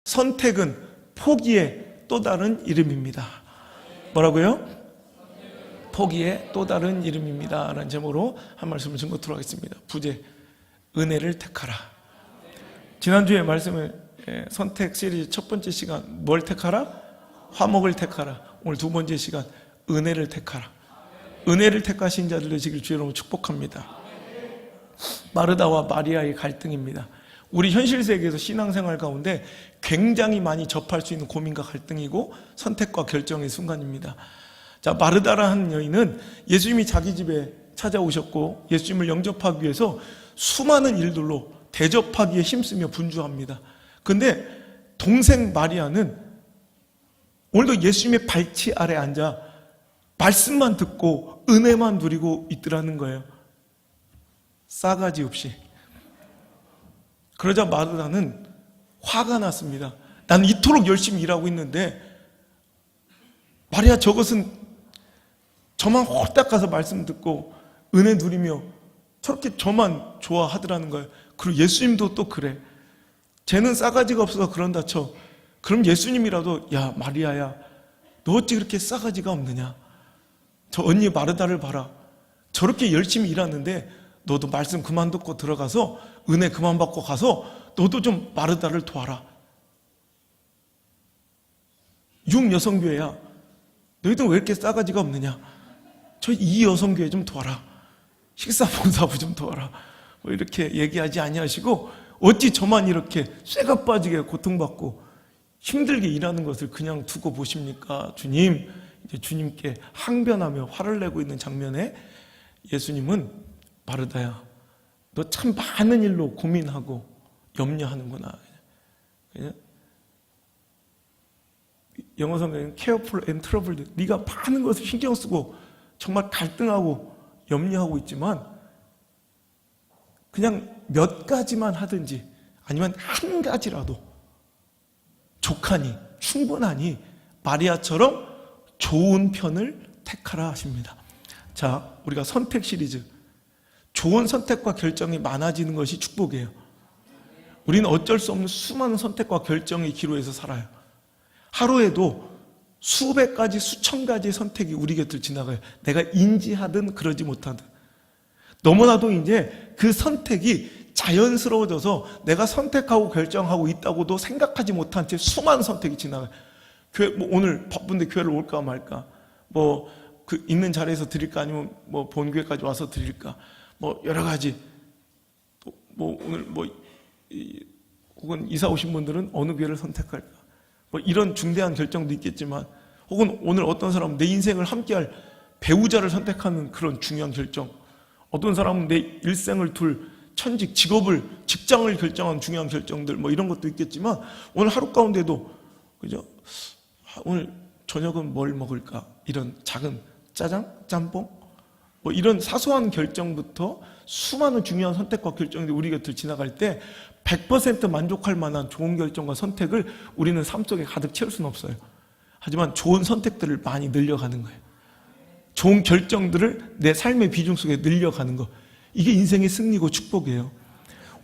선택은 포기의 또 다른 이름입니다. 뭐라고요? 포기의 또 다른 이름입니다 라는 제목으로 한 말씀을 증거토록 하겠습니다. 부제, 은혜를 택하라. 지난주에 말씀을 선택 시리즈 첫 번째 시간 뭘 택하라? 화목을 택하라. 오늘 두 번째 시간 은혜를 택하라. 은혜를 택하신 자들 되시길 주의 이름으로 축복합니다. 마르다와 마리아의 갈등입니다. 우리 현실 세계에서 신앙생활 가운데 굉장히 많이 접할 수 있는 고민과 갈등이고 선택과 결정의 순간입니다. 자, 마르다라는 여인은 예수님이 자기 집에 찾아오셨고 예수님을 영접하기 위해서 수많은 일들로 대접하기에 힘쓰며 분주합니다. 근데 동생 마리아는 오늘도 예수님의 발치 아래 앉아 말씀만 듣고 은혜만 누리고 있더라는 거예요. 싸가지 없이. 그러자 마르다는 화가 났습니다. 나는 이토록 열심히 일하고 있는데 마리아 저것은 저만 홀딱 가서 말씀 듣고 은혜 누리며 저렇게 저만 좋아하더라는 거예요. 그리고 예수님도 또 그래. 쟤는 싸가지가 없어서 그런다 쳐. 그럼 예수님이라도 야 마리아야 너 어찌 그렇게 싸가지가 없느냐. 저 언니 마르다를 봐라. 저렇게 열심히 일하는데 너도 말씀 그만 듣고 들어가서 은혜 그만 받고 가서 너도 좀 마르다를 도와라. 6여성교회야. 너희들 왜 이렇게 싸가지가 없느냐. 저 2여성교회 좀 도와라. 식사봉사부 좀 도와라. 뭐 이렇게 얘기하지 아니하시고 어찌 저만 이렇게 쇠가 빠지게 고통받고 힘들게 일하는 것을 그냥 두고 보십니까? 주님, 이제 주님께 항변하며 화를 내고 있는 장면에 예수님은 마르다야, 너 참 많은 일로 고민하고 염려하는구나. 영어 성경에는 careful and troubled. 네가 많은 것을 신경 쓰고 정말 갈등하고 염려하고 있지만 그냥 몇 가지만 하든지 아니면 한 가지라도 족하니 충분하니 마리아처럼 좋은 편을 택하라 하십니다. 자, 우리가 선택 시리즈 좋은 선택과 결정이 많아지는 것이 축복이에요. 우리는 어쩔 수 없는 수많은 선택과 결정의 기로에서 살아요. 하루에도 수백 가지 수천 가지의 선택이 우리 곁을 지나가요. 내가 인지하든 그러지 못하든. 너무나도 이제 그 선택이 자연스러워져서 내가 선택하고 결정하고 있다고도 생각하지 못한 채 수많은 선택이 지나가요. 교회, 뭐 오늘 바쁜데 교회를 올까 말까, 뭐 그 있는 자리에서 드릴까 아니면 뭐 본교회까지 와서 드릴까, 뭐 여러 가지. 뭐 오늘 뭐 혹은 이사 오신 분들은 어느 교회를 선택할까, 뭐 이런 중대한 결정도 있겠지만, 혹은 오늘 어떤 사람은 내 인생을 함께할 배우자를 선택하는 그런 중요한 결정, 어떤 사람은 내 일생을 둘 천직, 직업을, 직장을 결정하는 중요한 결정들, 뭐 이런 것도 있겠지만, 오늘 하루 가운데도 그죠? 오늘 저녁은 뭘 먹을까? 이런 작은 짜장, 짬뽕, 뭐 이런 사소한 결정부터 수많은 중요한 선택과 결정들이 우리 곁을 지나갈 때 100% 만족할 만한 좋은 결정과 선택을 우리는 삶 속에 가득 채울 수는 없어요. 하지만 좋은 선택들을 많이 늘려가는 거예요. 좋은 결정들을 내 삶의 비중 속에 늘려가는 거. 이게 인생의 승리고 축복이에요.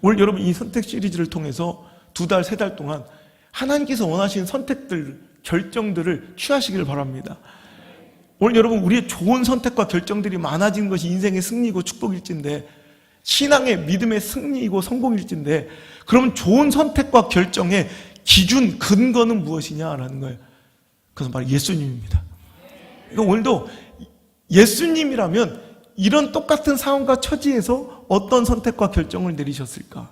오늘 여러분 이 선택 시리즈를 통해서 2달, 3달 동안 하나님께서 원하시는 선택들, 결정들을 취하시기를 바랍니다. 오늘 여러분 우리의 좋은 선택과 결정들이 많아지는 것이 인생의 승리고 축복일진데, 신앙의 믿음의 승리이고 성공일진데, 그러면 좋은 선택과 결정의 기준, 근거는 무엇이냐라는 거예요. 그것은 바로 예수님입니다. 그러니까 오늘도 예수님이라면 이런 똑같은 상황과 처지에서 어떤 선택과 결정을 내리셨을까?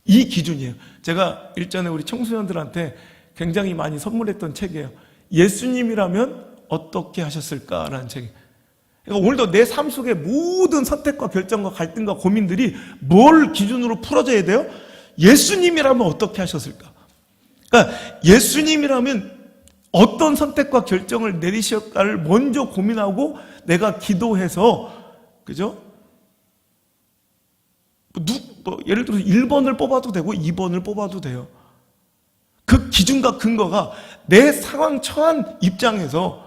이 기준이에요. 제가 일전에 우리 청소년들한테 굉장히 많이 선물했던 책이에요. 예수님이라면 어떻게 하셨을까라는 책이에요. 그러니까 오늘도 내 삶 속의 모든 선택과 결정과 갈등과 고민들이 뭘 기준으로 풀어져야 돼요? 예수님이라면 어떻게 하셨을까? 그러니까 예수님이라면 어떤 선택과 결정을 내리실까를 먼저 고민하고 내가 기도해서, 그죠? 예를 들어서 1번을 뽑아도 되고 2번을 뽑아도 돼요. 그 기준과 근거가 내 상황 처한 입장에서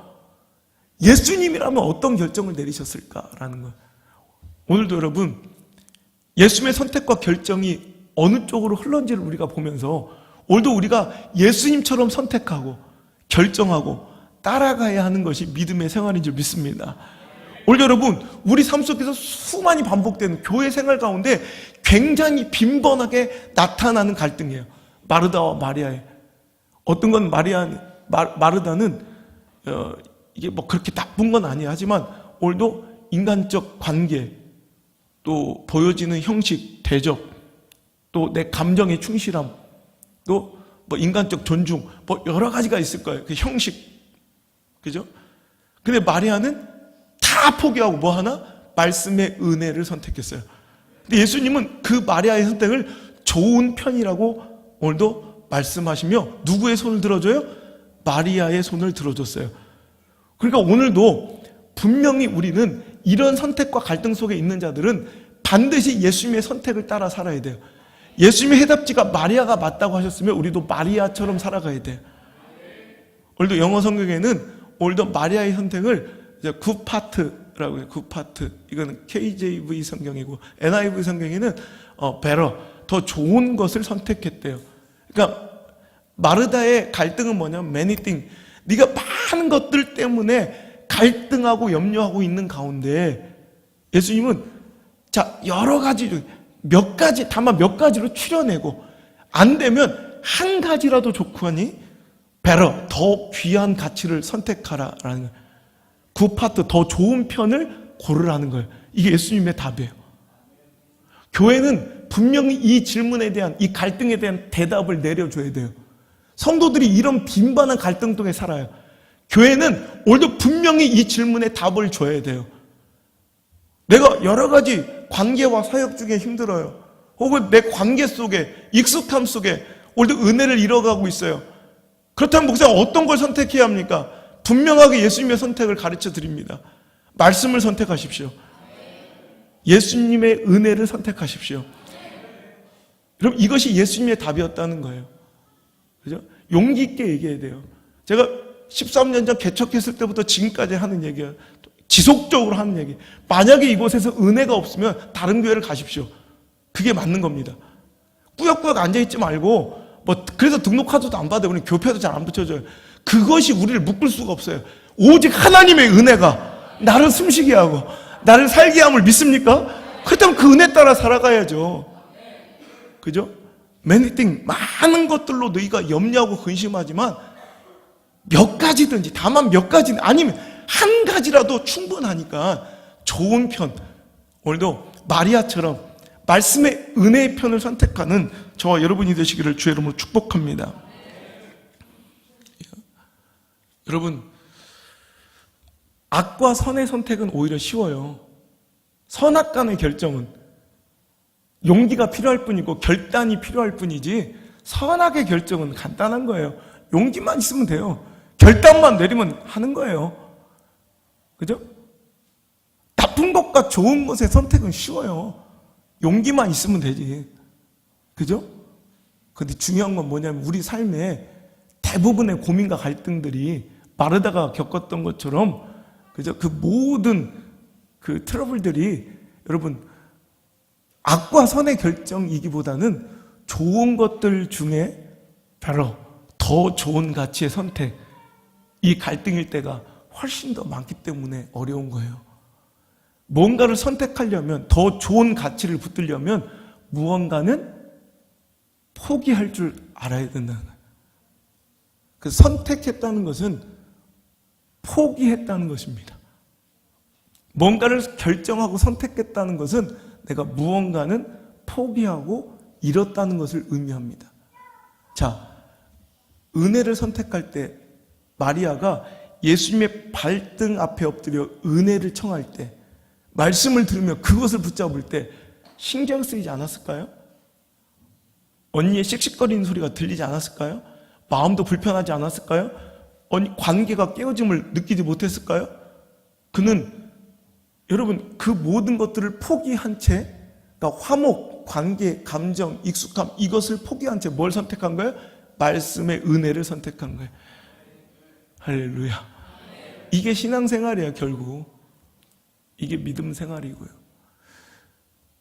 예수님이라면 어떤 결정을 내리셨을까라는 거예요. 오늘도 여러분 예수님의 선택과 결정이 어느 쪽으로 흘렀는지를 우리가 보면서 오늘도 우리가 예수님처럼 선택하고 결정하고 따라가야 하는 것이 믿음의 생활인 줄 믿습니다. 오늘 여러분, 우리 삶 속에서 수많이 반복되는 교회 생활 가운데 굉장히 빈번하게 나타나는 갈등이에요. 마르다와 마리아의. 어떤 건 마르다는 이게 뭐 그렇게 나쁜 건 아니야. 하지만 오늘도 인간적 관계, 또 보여지는 형식, 대접, 또 내 감정의 충실함, 또 뭐 인간적 존중, 뭐 여러 가지가 있을 거예요. 그 형식, 그죠? 근데 마리아는 다 포기하고 뭐 하나? 말씀의 은혜를 선택했어요. 근데 예수님은 그 마리아의 선택을 좋은 편이라고 오늘도 말씀하시며 누구의 손을 들어줘요? 마리아의 손을 들어줬어요. 그러니까 오늘도 분명히 우리는 이런 선택과 갈등 속에 있는 자들은 반드시 예수님의 선택을 따라 살아야 돼요. 예수님의 해답지가 마리아가 맞다고 하셨으면 우리도 마리아처럼 살아가야 돼요. 오늘도 영어 성경에는 오늘도 마리아의 선택을 이제 굿파트라고 해요. 굿파트. 이거는 KJV 성경이고 NIV 성경에는 better, 더 좋은 것을 선택했대요. 그러니까 마르다의 갈등은 뭐냐면 many things. 네가 많은 것들 때문에 갈등하고 염려하고 있는 가운데 예수님은 자 여러 가지 몇 가지 다만 몇 가지로 추려내고 안 되면 한 가지라도 좋고하니 better, 더 귀한 가치를 선택하라라는 거예요. 굿파트, 더 좋은 편을 고르라는 거예요. 이게 예수님의 답이에요. 교회는 분명히 이 질문에 대한, 이 갈등에 대한 대답을 내려줘야 돼요. 성도들이 이런 빈번한 갈등 속에 살아요. 교회는 오늘도 분명히 이 질문에 답을 줘야 돼요. 내가 여러 가지 관계와 사역 중에 힘들어요. 혹은 내 관계 속에, 익숙함 속에 오늘도 은혜를 잃어가고 있어요. 그렇다면 목사님 어떤 걸 선택해야 합니까? 분명하게 예수님의 선택을 가르쳐 드립니다. 말씀을 선택하십시오. 예수님의 은혜를 선택하십시오. 여러분 이것이 예수님의 답이었다는 거예요. 그죠? 용기 있게 얘기해야 돼요. 제가 13년 전 개척했을 때부터 지금까지 하는 얘기예요. 지속적으로 하는 얘기. 만약에 이곳에서 은혜가 없으면 다른 교회를 가십시오. 그게 맞는 겁니다. 꾸역꾸역 앉아있지 말고 뭐 그래서 등록카드도 안 받아요. 우리 교표도 잘 안 붙여줘요. 그것이 우리를 묶을 수가 없어요. 오직 하나님의 은혜가 나를 숨쉬게 하고 나를 살게 함을 믿습니까? 그렇다면 그 은혜 따라 살아가야죠. 그죠? many things, 많은 것들로 너희가 염려하고 근심하지만 몇 가지든지, 다만 몇 가지 아니면 한 가지라도 충분하니까 좋은 편, 오늘도 마리아처럼 말씀의 은혜의 편을 선택하는 저와 여러분이 되시기를 주의 이름으로 축복합니다. 여러분, 악과 선의 선택은 오히려 쉬워요. 선악 간의 결정은 용기가 필요할 뿐이고 결단이 필요할 뿐이지 선악의 결정은 간단한 거예요. 용기만 있으면 돼요. 결단만 내리면 하는 거예요. 그죠? 나쁜 것과 좋은 것의 선택은 쉬워요. 용기만 있으면 되지. 그죠? 근데 중요한 건 뭐냐면 우리 삶에 대부분의 고민과 갈등들이 마르다가 겪었던 것처럼 그죠? 그 모든 그 트러블들이 여러분 악과 선의 결정이기보다는 좋은 것들 중에 바로 더 좋은 가치의 선택, 이 갈등일 때가 훨씬 더 많기 때문에 어려운 거예요. 뭔가를 선택하려면, 더 좋은 가치를 붙들려면 무언가는 포기할 줄 알아야 된다는 거예요. 그 선택했다는 것은 포기했다는 것입니다. 뭔가를 결정하고 선택했다는 것은 내가 무언가는 포기하고 잃었다는 것을 의미합니다. 자, 은혜를 선택할 때 마리아가 예수님의 발등 앞에 엎드려 은혜를 청할 때, 말씀을 들으며 그것을 붙잡을 때 신경 쓰이지 않았을까요? 언니의 씩씩거리는 소리가 들리지 않았을까요? 마음도 불편하지 않았을까요? 언니 관계가 깨어짐을 느끼지 못했을까요? 그는 여러분 그 모든 것들을 포기한 채, 그러니까 화목, 관계, 감정, 익숙함 이것을 포기한 채 뭘 선택한 거예요? 말씀의 은혜를 선택한 거예요. 할렐루야. 이게 신앙생활이야. 결국 이게 믿음 생활이고요.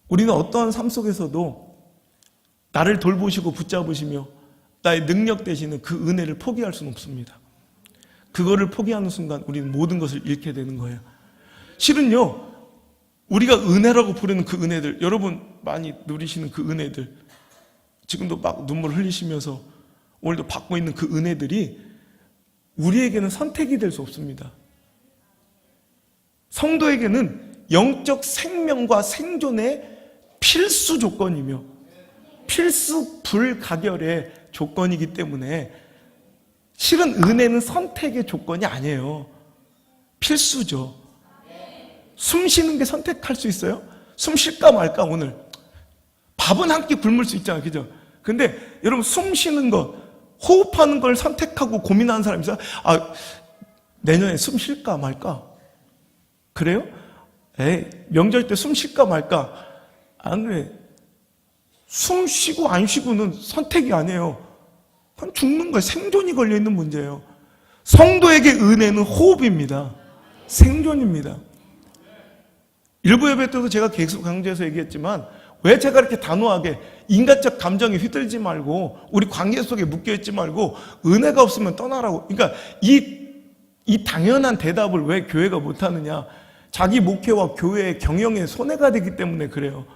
우리는 어떠한 삶 속에서도 나를 돌보시고 붙잡으시며 나의 능력 대신에 그 은혜를 포기할 수는 없습니다. 그거를 포기하는 순간 우리는 모든 것을 잃게 되는 거예요. 실은요, 우리가 은혜라고 부르는 그 은혜들, 여러분 많이 누리시는 그 은혜들, 지금도 막 눈물 흘리시면서 오늘도 받고 있는 그 은혜들이 우리에게는 선택이 될 수 없습니다. 성도에게는 영적 생명과 생존의 필수 조건이며 필수 불가결의 조건이기 때문에 실은 은혜는 선택의 조건이 아니에요. 필수죠. 숨 쉬는 게 선택할 수 있어요? 숨 쉴까 말까 오늘. 밥은 한 끼 굶을 수 있잖아요. 그죠? 근데 여러분 숨 쉬는 것, 호흡하는 걸 선택하고 고민하는 사람이 있어요? 내년에 숨 쉴까 말까? 그래요? 명절 때 숨 쉴까 말까? 안 그래. 숨 쉬고 안 쉬고는 선택이 아니에요. 그건 죽는 거예요. 생존이 걸려있는 문제예요. 성도에게 은혜는 호흡입니다. 생존입니다. 일부 예배 때도 제가 계속 강조해서 얘기했지만 왜 제가 이렇게 단호하게 인간적 감정에 휘둘리지 말고 우리 관계 속에 묶여있지 말고 은혜가 없으면 떠나라고. 그러니까 이 당연한 대답을 왜 교회가 못하느냐. 자기 목회와 교회의 경영에 손해가 되기 때문에 그래요.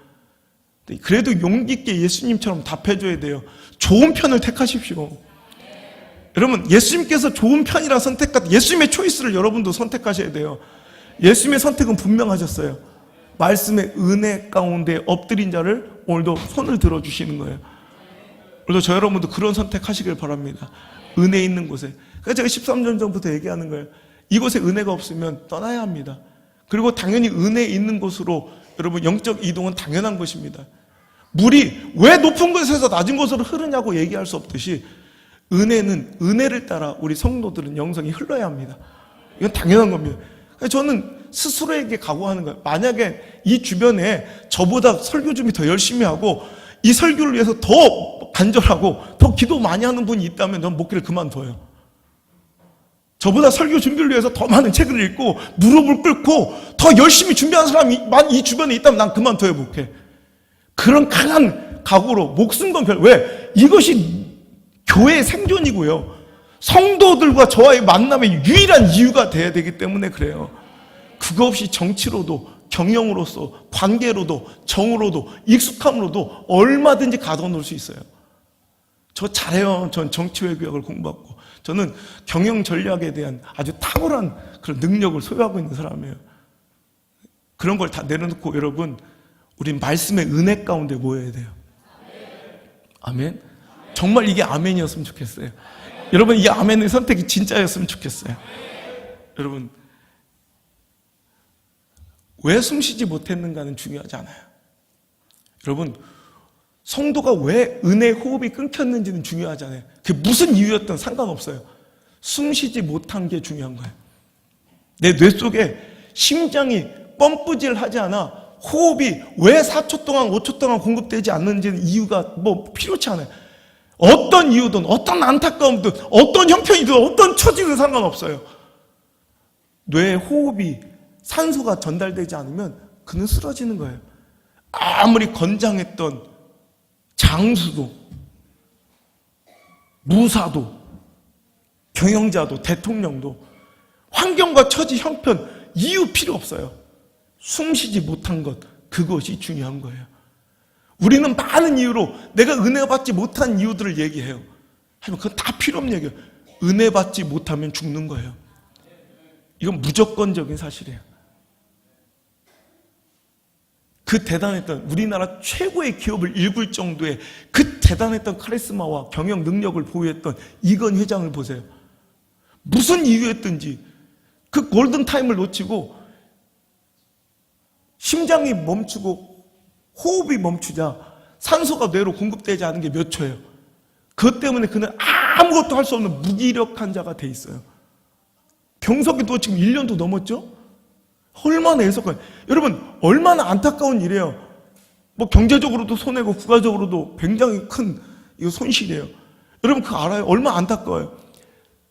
그래도 용기 있게 예수님처럼 답해줘야 돼요. 좋은 편을 택하십시오. 여러분 예수님께서 좋은 편이라 선택한 예수님의 초이스를 여러분도 선택하셔야 돼요. 예수님의 선택은 분명하셨어요. 말씀의 은혜 가운데 엎드린 자를 오늘도 손을 들어주시는 거예요. 오늘도 저 여러분도 그런 선택하시길 바랍니다. 은혜 있는 곳에. 그래서 제가 13년 전부터 얘기하는 거예요. 이곳에 은혜가 없으면 떠나야 합니다. 그리고 당연히 은혜 있는 곳으로 여러분 영적 이동은 당연한 것입니다. 물이 왜 높은 곳에서 낮은 곳으로 흐르냐고 얘기할 수 없듯이 은혜는 은혜를 따라 우리 성도들은 영성이 흘러야 합니다. 이건 당연한 겁니다. 저는 스스로에게 각오하는 거예요. 만약에 이 주변에 저보다 설교 준비 더 열심히 하고 이 설교를 위해서 더 간절하고 더 기도 많이 하는 분이 있다면 전 목회를 그만둬요. 저보다 설교 준비를 위해서 더 많은 책을 읽고 무릎을 꿇고 더 열심히 준비하는 사람이 이 주변에 있다면 난 그만둬요, 목회. 그런 강한 각오로 목숨 건 왜? 이것이 교회의 생존이고요. 성도들과 저와의 만남의 유일한 이유가 돼야 되기 때문에 그래요. 그거 없이 정치로도 경영으로서 관계로도 정으로도 익숙함으로도 얼마든지 가둬놓을 수 있어요. 저 잘해요. 전 정치 외교학을 공부하고 저는 경영 전략에 대한 아주 탁월한 그런 능력을 소유하고 있는 사람이에요. 그런 걸 다 내려놓고 여러분 우린 말씀의 은혜 가운데 모여야 돼요. 아멘. 정말 이게 아멘이었으면 좋겠어요. 여러분 이 아멘의 선택이 진짜였으면 좋겠어요. 여러분 왜 숨쉬지 못했는가는 중요하지 않아요. 여러분 성도가 왜 은혜의 호흡이 끊겼는지는 중요하지 않아요. 그게 무슨 이유였든 상관없어요. 숨쉬지 못한 게 중요한 거예요. 내 뇌 속에 심장이 펌프질하지 않아 호흡이 왜 4초 동안 5초 동안 공급되지 않는지는 이유가 뭐 필요치 않아요. 어떤 이유든 어떤 안타까움든 어떤 형편이든 어떤 처지든 상관없어요. 뇌의 호흡이 산소가 전달되지 않으면 그는 쓰러지는 거예요. 아무리 건장했던 장수도 무사도 경영자도 대통령도 환경과 처지 형편 이유 필요 없어요. 숨쉬지 못한 것 그것이 중요한 거예요. 우리는 많은 이유로 내가 은혜 받지 못한 이유들을 얘기해요. 하지만 그건 다 필요 없는 얘기예요. 은혜 받지 못하면 죽는 거예요. 이건 무조건적인 사실이에요. 그 대단했던 우리나라 최고의 기업을 일굴 정도의 그 대단했던 카리스마와 경영 능력을 보유했던 이건희 회장을 보세요. 무슨 이유였든지 그 골든타임을 놓치고 심장이 멈추고 호흡이 멈추자 산소가 뇌로 공급되지 않은 게 몇 초예요. 그것 때문에 그는 아무것도 할 수 없는 무기력한 자가 돼 있어요. 병석이 또 지금 1년도 넘었죠? 얼마나 애석한, 여러분 얼마나 안타까운 일이에요. 뭐 경제적으로도 손해고 국가적으로도 굉장히 큰 이거 손실이에요. 여러분 그거 알아요? 얼마나 안타까워요.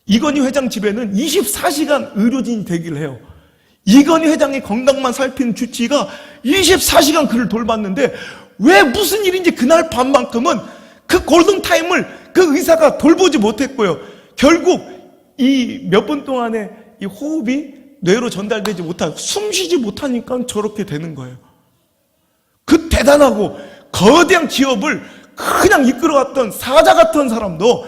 이건희 회장 집에는 24시간 의료진이 대기를 해요. 이건희 회장의 건강만 살피는 주치의가 24시간 그를 돌봤는데 왜 무슨 일인지 그날 밤만큼은 그 골든타임을 그 의사가 돌보지 못했고요. 결국 이 몇 분 동안에 이 호흡이 뇌로 전달되지 못하고 숨 쉬지 못하니까 저렇게 되는 거예요. 그 대단하고 거대한 기업을 그냥 이끌어갔던 사자 같은 사람도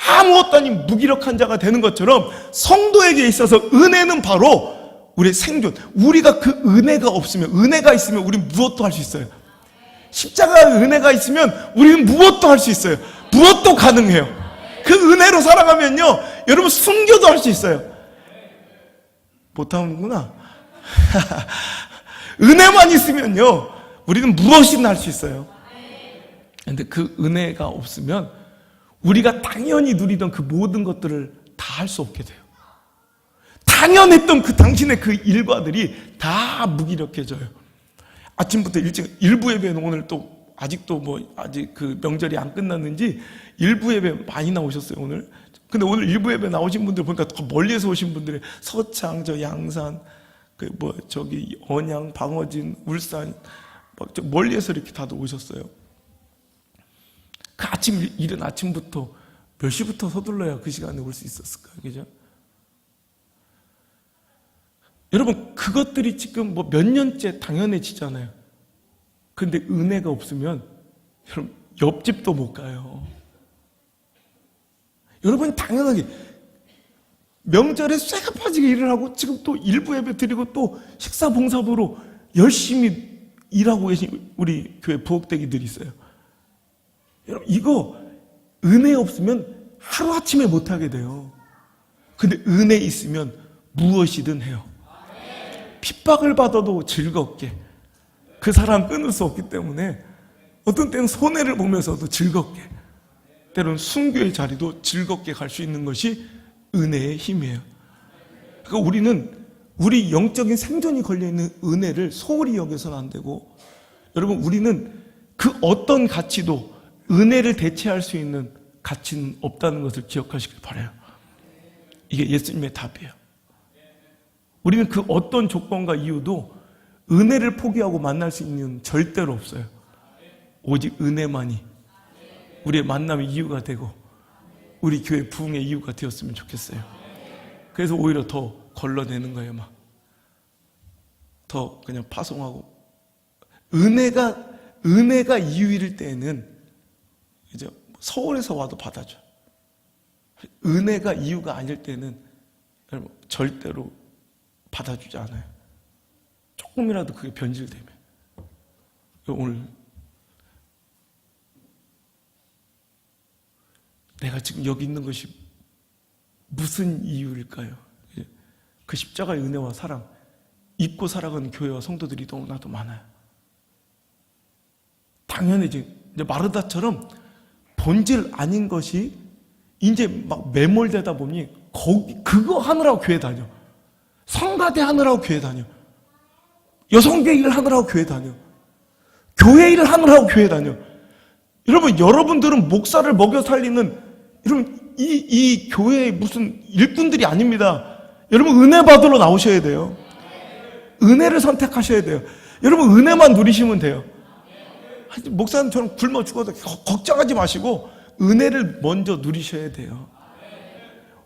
아무것도 아닌 무기력한 자가 되는 것처럼 성도에게 있어서 은혜는 바로 우리의 생존. 우리가 그 은혜가 없으면, 은혜가 있으면 우리는 무엇도 할 수 있어요. 십자가의 은혜가 있으면 우리는 무엇도 할 수 있어요. 무엇도 가능해요. 그 은혜로 살아가면요, 여러분 순교도 할 수 있어요. 못하는구나. 은혜만 있으면요, 우리는 무엇이든 할 수 있어요. 근데 그 은혜가 없으면 우리가 당연히 누리던 그 모든 것들을 다 할 수 없게 돼요. 당연했던 그 당신의 그 일과들이 다 무기력해져요. 아침부터 일찍 일부 예배는 오늘 또 아직도 아직 그 명절이 안 끝났는지 일부 예배 많이 나오셨어요, 오늘. 근데 오늘 일부 예배 나오신 분들 보니까 더 멀리에서 오신 분들이 서창, 저 양산, 저기 언양, 방어진, 울산, 저 멀리에서 이렇게 다들 오셨어요. 그 이른 아침부터 몇 시부터 서둘러야 그 시간에 올 수 있었을까요? 그죠? 여러분, 그것들이 지금 몇 년째 당연해지잖아요. 근데 은혜가 없으면 여러분 옆집도 못 가요. 여러분이 당연하게 명절에 쇠가 빠지게 일을 하고 지금 또 일부 예배 드리고 또 식사 봉사부로 열심히 일하고 계신 우리 교회 부엌대기들이 있어요. 여러분, 이거 은혜 없으면 하루아침에 못하게 돼요. 근데 은혜 있으면 무엇이든 해요. 핍박을 받아도 즐겁게. 그 사람 끊을 수 없기 때문에 어떤 때는 손해를 보면서도 즐겁게, 때로는 순교의 자리도 즐겁게 갈 수 있는 것이 은혜의 힘이에요. 그러니까 우리는 우리 영적인 생존이 걸려있는 은혜를 소홀히 여겨서는 안 되고, 여러분, 우리는 그 어떤 가치도 은혜를 대체할 수 있는 가치는 없다는 것을 기억하시길 바라요. 이게 예수님의 답이에요. 우리는 그 어떤 조건과 이유도 은혜를 포기하고 만날 수 있는 절대로 없어요. 오직 은혜만이 우리의 만남의 이유가 되고 우리 교회 부흥의 이유가 되었으면 좋겠어요. 그래서 오히려 더 걸러내는 거예요. 막 더 그냥 파송하고. 은혜가 이유일 때에는 이제 서울에서 와도 받아줘. 은혜가 이유가 아닐 때는 절대로 받아주지 않아요. 조금이라도 그게 변질되면. 오늘 내가 지금 여기 있는 것이 무슨 이유일까요? 그 십자가의 은혜와 사랑, 잊고 살아가는 교회와 성도들이 너무나도 많아요. 당연히 이제 마르다처럼 본질 아닌 것이 이제 막 매몰되다 보니 그거 하느라고 교회 다녀. 성가대 하느라고 교회 다녀. 여성계 일을 하느라고 교회 다녀. 교회 일을 하느라고 교회 다녀. 여러분들은 목사를 먹여 살리는 이 교회의 무슨 일꾼들이 아닙니다. 여러분, 은혜 받으러 나오셔야 돼요. 은혜를 선택하셔야 돼요. 여러분, 은혜만 누리시면 돼요. 목사는 저는 굶어 죽어도 걱정하지 마시고 은혜를 먼저 누리셔야 돼요.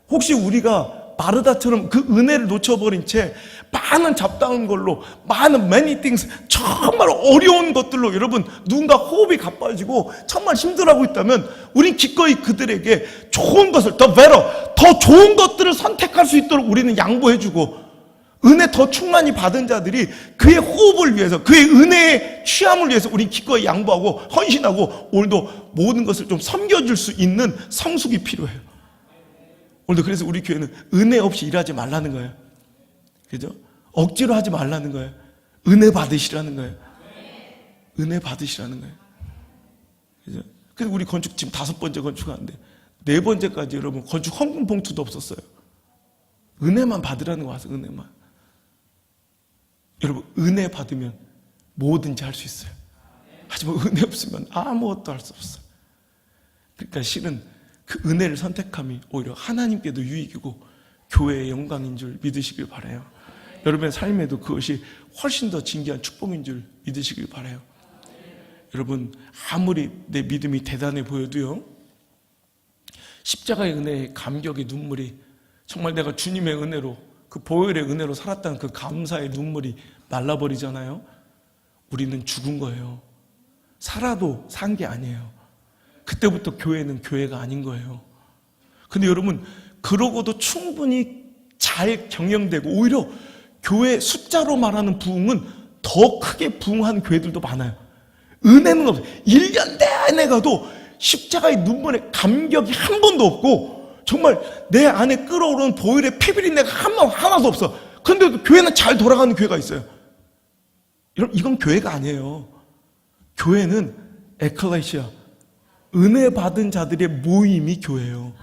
혹시 우리가 마르다처럼 그 은혜를 놓쳐버린 채 많은 잡다운 걸로, 많은 many things, 정말 어려운 것들로 여러분 누군가 호흡이 가빠지고 정말 힘들어하고 있다면 우린 기꺼이 그들에게 좋은 것을, 더 좋은 것들을 선택할 수 있도록 우리는 양보해주고, 은혜 더 충만히 받은 자들이 그의 호흡을 위해서, 그의 은혜의 취함을 위해서 우린 기꺼이 양보하고 헌신하고 오늘도 모든 것을 좀 섬겨줄 수 있는 성숙이 필요해요. 오늘도 그래서 우리 교회는 은혜 없이 일하지 말라는 거예요. 그죠? 억지로 하지 말라는 거예요. 은혜 받으시라는 거예요. 은혜 받으시라는 거예요. 그죠? 그래서 우리 건축 지금 5번째 건축하는데 4번째까지 여러분 건축 헌금 봉투도 없었어요. 은혜만 받으라는 거 와서 은혜만. 여러분, 은혜 받으면 뭐든지 할 수 있어요. 하지만 은혜 없으면 아무것도 할 수 없어요. 그러니까 실은 그 은혜를 선택함이 오히려 하나님께도 유익이고 교회의 영광인 줄 믿으시길 바라요. 여러분의 삶에도 그것이 훨씬 더 진귀한 축복인 줄 믿으시길 바라요. 여러분, 아무리 내 믿음이 대단해 보여도요, 십자가의 은혜의 감격의 눈물이 정말 내가 주님의 은혜로 그 보혈의 은혜로 살았다는 그 감사의 눈물이 말라버리잖아요. 우리는 죽은 거예요. 살아도 산 게 아니에요. 그때부터 교회는 교회가 아닌 거예요. 근데 여러분, 그러고도 충분히 잘 경영되고 오히려 교회 숫자로 말하는 부흥은 더 크게 부흥한 교회들도 많아요. 은혜는 없어요. 1년 내내 가도 십자가의 눈물의 감격이 한 번도 없고 정말 내 안에 끓어오르는 보혈의 피비린내가 하나도 없어. 그런데도 교회는 잘 돌아가는 교회가 있어요. 여러분, 이건 교회가 아니에요. 교회는 에클레시아, 은혜 받은 자들의 모임이 교회예요.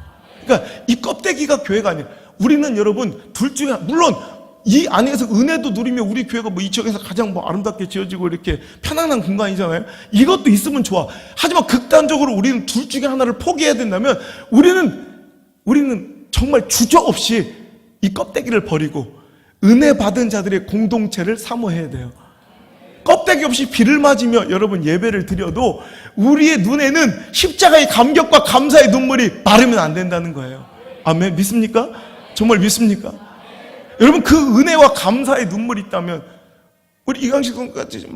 그러니까 이 껍데기가 교회가 아니에요. 우리는 여러분 둘 중에 물론 이 안에서 은혜도 누리며 우리 교회가 이 지역에서 가장 아름답게 지어지고 이렇게 편안한 공간이잖아요. 이것도 있으면 좋아. 하지만 극단적으로 우리는 둘 중에 하나를 포기해야 된다면 우리는 정말 주저없이 이 껍데기를 버리고 은혜 받은 자들의 공동체를 사모해야 돼요. 껍데기 없이 비를 맞으며 여러분 예배를 드려도 우리의 눈에는 십자가의 감격과 감사의 눈물이 마르면 안 된다는 거예요. 아멘. 믿습니까? 정말 믿습니까? 여러분, 그 은혜와 감사의 눈물이 있다면 우리 이강식 선생님같이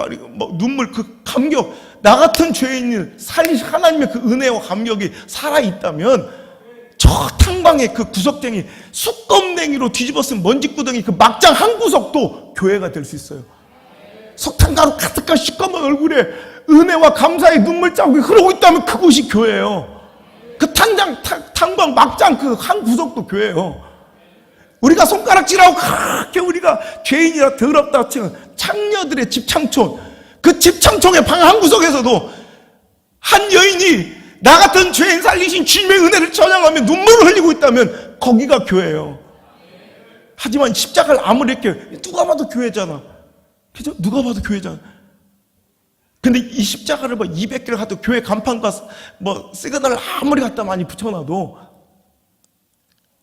눈물, 그 감격, 나 같은 죄인을 살리신 하나님의 그 은혜와 감격이 살아있다면 저 탕방의 그 구석탱이 숯검댕이로 뒤집어 쓴 먼지구덩이 그 막장 한 구석도 교회가 될 수 있어요. 석탄가루 가득한 시꺼먼 얼굴에 은혜와 감사의 눈물 자국이 흐르고 있다면 그곳이 교회예요. 그 탕방 막장 그 한 구석도 교회예요. 우리가 손가락질하고 그렇게 우리가 죄인이라 더럽다 치는 창녀들의 집창촌, 그 집창촌의 방 한 구석에서도 한 여인이 나 같은 죄인 살리신 주님의 은혜를 찬양하며 눈물을 흘리고 있다면 거기가 교회예요. 하지만 십자가를 아무리 이렇게 누가 봐도 교회잖아. 그죠? 누가 봐도 교회잖아. 근데 이 십자가를 200개를 갖다 교회 간판과 시그널을 아무리 갖다 많이 붙여놔도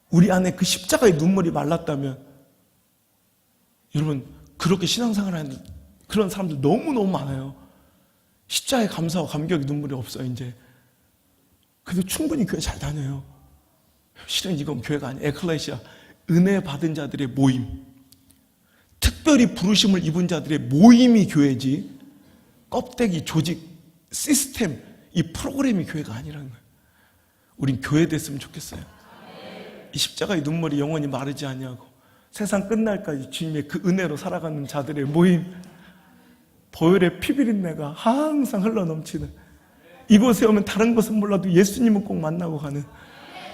우리 안에 그 십자가의 눈물이 말랐다면 여러분, 그렇게 신앙생활하는 그런 사람들 너무너무 많아요. 십자가의 감사와 감격의 눈물이 없어요. 이제 그래도 충분히 교회 잘 다녀요. 실은 이건 교회가 아니에요. 에클레시아, 은혜 받은 자들의 모임, 특별히 부르심을 입은 자들의 모임이 교회지 껍데기, 조직, 시스템, 이 프로그램이 교회가 아니라는 거예요. 우린 교회 됐으면 좋겠어요. 이 십자가의 눈물이 영원히 마르지 아니하고 세상 끝날까지 주님의 그 은혜로 살아가는 자들의 모임, 보혈의 피비린내가 항상 흘러넘치는, 이곳에 오면 다른 것은 몰라도 예수님은 꼭 만나고 가는,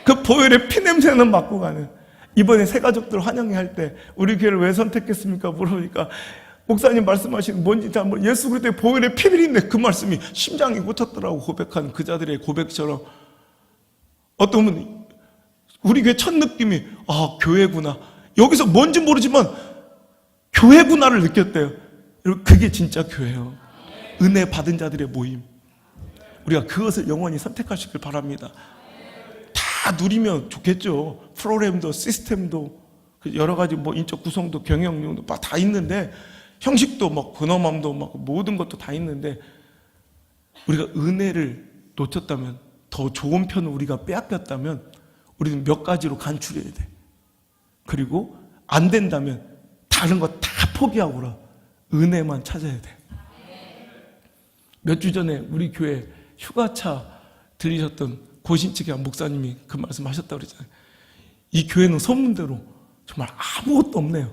그 보혈의 피냄새는 맡고 가는, 이번에 새 가족들 환영회 할 때 우리 교회를 왜 선택했습니까? 물어보니까 목사님 말씀하시는 뭔지 잘 모르, 예수 그리스도의 보혈의 피비린내, 그 말씀이 심장이 꽂혔더라고 고백하는 그 자들의 고백처럼 어떤 분은 우리 교회 첫 느낌이 교회구나, 여기서 뭔지 모르지만 교회구나를 느꼈대요. 여러분, 그게 진짜 교회예요. 은혜 받은 자들의 모임. 우리가 그것을 영원히 선택하시길 바랍니다. 다 누리면 좋겠죠. 프로그램도 시스템도 여러 가지 인적 구성도 경영용도 다 있는데, 형식도 근엄함도 모든 것도 다 있는데, 우리가 은혜를 놓쳤다면, 더 좋은 편을 우리가 빼앗겼다면 우리는 몇 가지로 간추려야 돼. 그리고 안 된다면 다른 거 다 포기하고라 은혜만 찾아야 돼. 몇 주 전에 우리 교회 휴가차 들리셨던 고신측의 목사님이 그 말씀 하셨다고 그랬잖아요. 이 교회는 소문대로 정말 아무것도 없네요.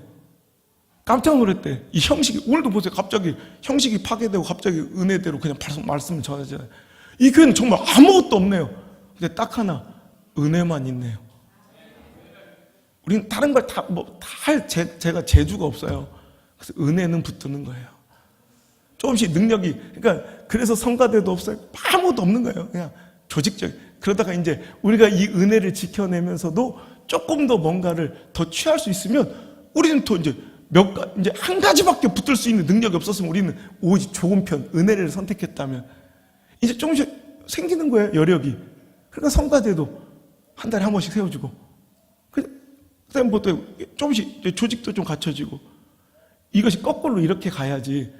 깜짝 놀랐대. 이 형식이, 오늘도 보세요. 갑자기 형식이 파괴되고 갑자기 은혜대로 그냥 말씀을 전하잖아요. 이 교회는 정말 아무것도 없네요. 근데 딱 하나, 은혜만 있네요. 우리는 다른 걸 다 할 제가 재주가 없어요. 그래서 은혜는 붙드는 거예요. 조금씩 능력이, 그러니까 그래서 성가대도 없어요. 아무것도 없는 거예요. 그냥 조직적. 그러다가 이제 우리가 이 은혜를 지켜내면서도 조금 더 뭔가를 더 취할 수 있으면 우리는 또 이제 이제 한 가지밖에 붙들 수 있는 능력이 없었으면 우리는 오직 좋은 편, 은혜를 선택했다면 이제 조금씩 생기는 거예요, 여력이. 그러니까 성가대도 한 달에 한 번씩 세워주고, 그다음부터 조금씩 조직도 좀 갖춰지고, 이것이 거꾸로 이렇게 가야지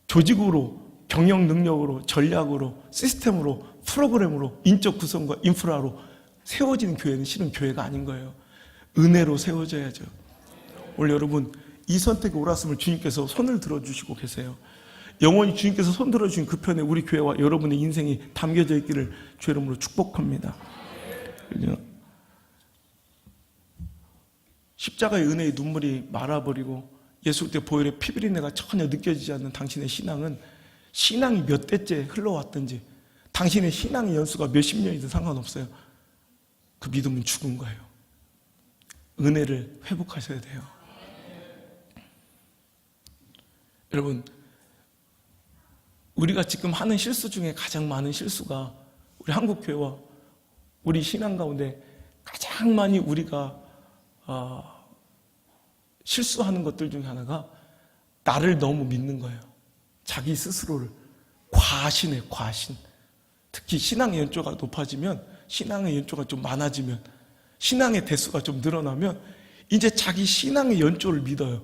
조직으로, 경영 능력으로, 전략으로, 시스템으로, 프로그램으로, 인적 구성과 인프라로 세워지는 교회는 실은 교회가 아닌 거예요. 은혜로 세워져야죠. 오늘 여러분 이 선택이 옳았음을 주님께서 손을 들어주시고 계세요. 영원히 주님께서 손 들어주신 그 편에 우리 교회와 여러분의 인생이 담겨져 있기를 주 이름으로 축복합니다. 십자가의 은혜의 눈물이 말아버리고 예수 그때 보혈의 피비린내가 전혀 느껴지지 않는 당신의 신앙은 신앙이 몇 대째 흘러왔든지 당신의 신앙의 연수가 몇십 년이든 상관없어요. 그 믿음은 죽은 거예요. 은혜를 회복하셔야 돼요. 여러분, 우리가 지금 하는 실수 중에 가장 많은 실수가 우리 한국교회와 우리 신앙 가운데 가장 많이 우리가 실수하는 것들 중에 하나가 나를 너무 믿는 거예요. 자기 스스로를 과신해, 과신. 특히 신앙의 연조가 높아지면, 신앙의 연조가 좀 많아지면, 신앙의 대수가 좀 늘어나면 이제 자기 신앙의 연조를 믿어요.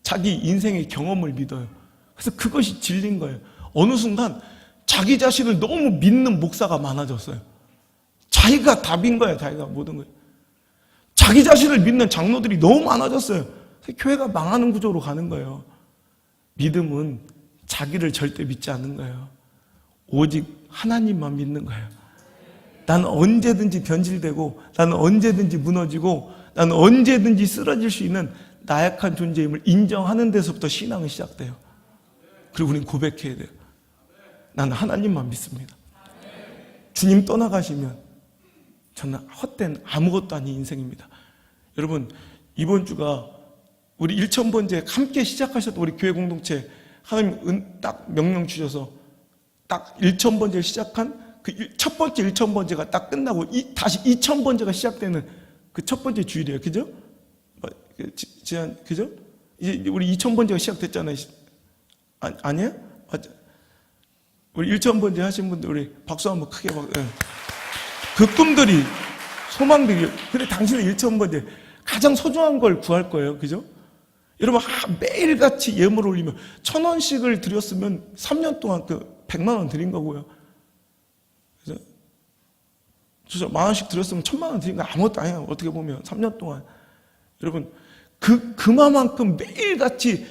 자기 인생의 경험을 믿어요. 그래서 그것이 진리인 거예요. 어느 순간 자기 자신을 너무 믿는 목사가 많아졌어요. 자기가 답인 거예요. 자기가 모든 거예요. 자기 자신을 믿는 장로들이 너무 많아졌어요. 그래서 교회가 망하는 구조로 가는 거예요. 믿음은 자기를 절대 믿지 않는 거예요. 오직 하나님만 믿는 거예요. 나는 언제든지 변질되고 나는 언제든지 무너지고 나는 언제든지 쓰러질 수 있는 나약한 존재임을 인정하는 데서부터 신앙은 시작돼요. 그리고 우리는 고백해야 돼요. 나는 하나님만 믿습니다. 주님 떠나가시면 저는 헛된 아무것도 아닌 인생입니다. 여러분, 이번 주가 우리 1000번째 함께 시작하셨던 우리 교회 공동체 하나님 딱 명령 주셔서 딱 1000번째를 시작한 그 첫 번째 1000번째가 딱 끝나고 다시 2000번째가 시작되는 그 첫 번째 주일이에요. 그죠? 그죠? 이제 우리 2000번째가 시작됐잖아요. 아니에요? 맞아. 우리 1000번째 하신 분들 우리 박수 한번 크게 예. 그 꿈들이 소망들이 근데 당신은 1000번째 가장 소중한 걸 구할 거예요. 그죠? 여러분 매일같이 예물을 올리면 1000원씩을 드렸으면 3년 동안 그 100만 원 드린 거고요. 그죠? 저 10,000원씩 드렸으면 1000만 원 드린 거 아무것도 아니에요. 어떻게 보면 3년 동안 여러분 그만큼 매일같이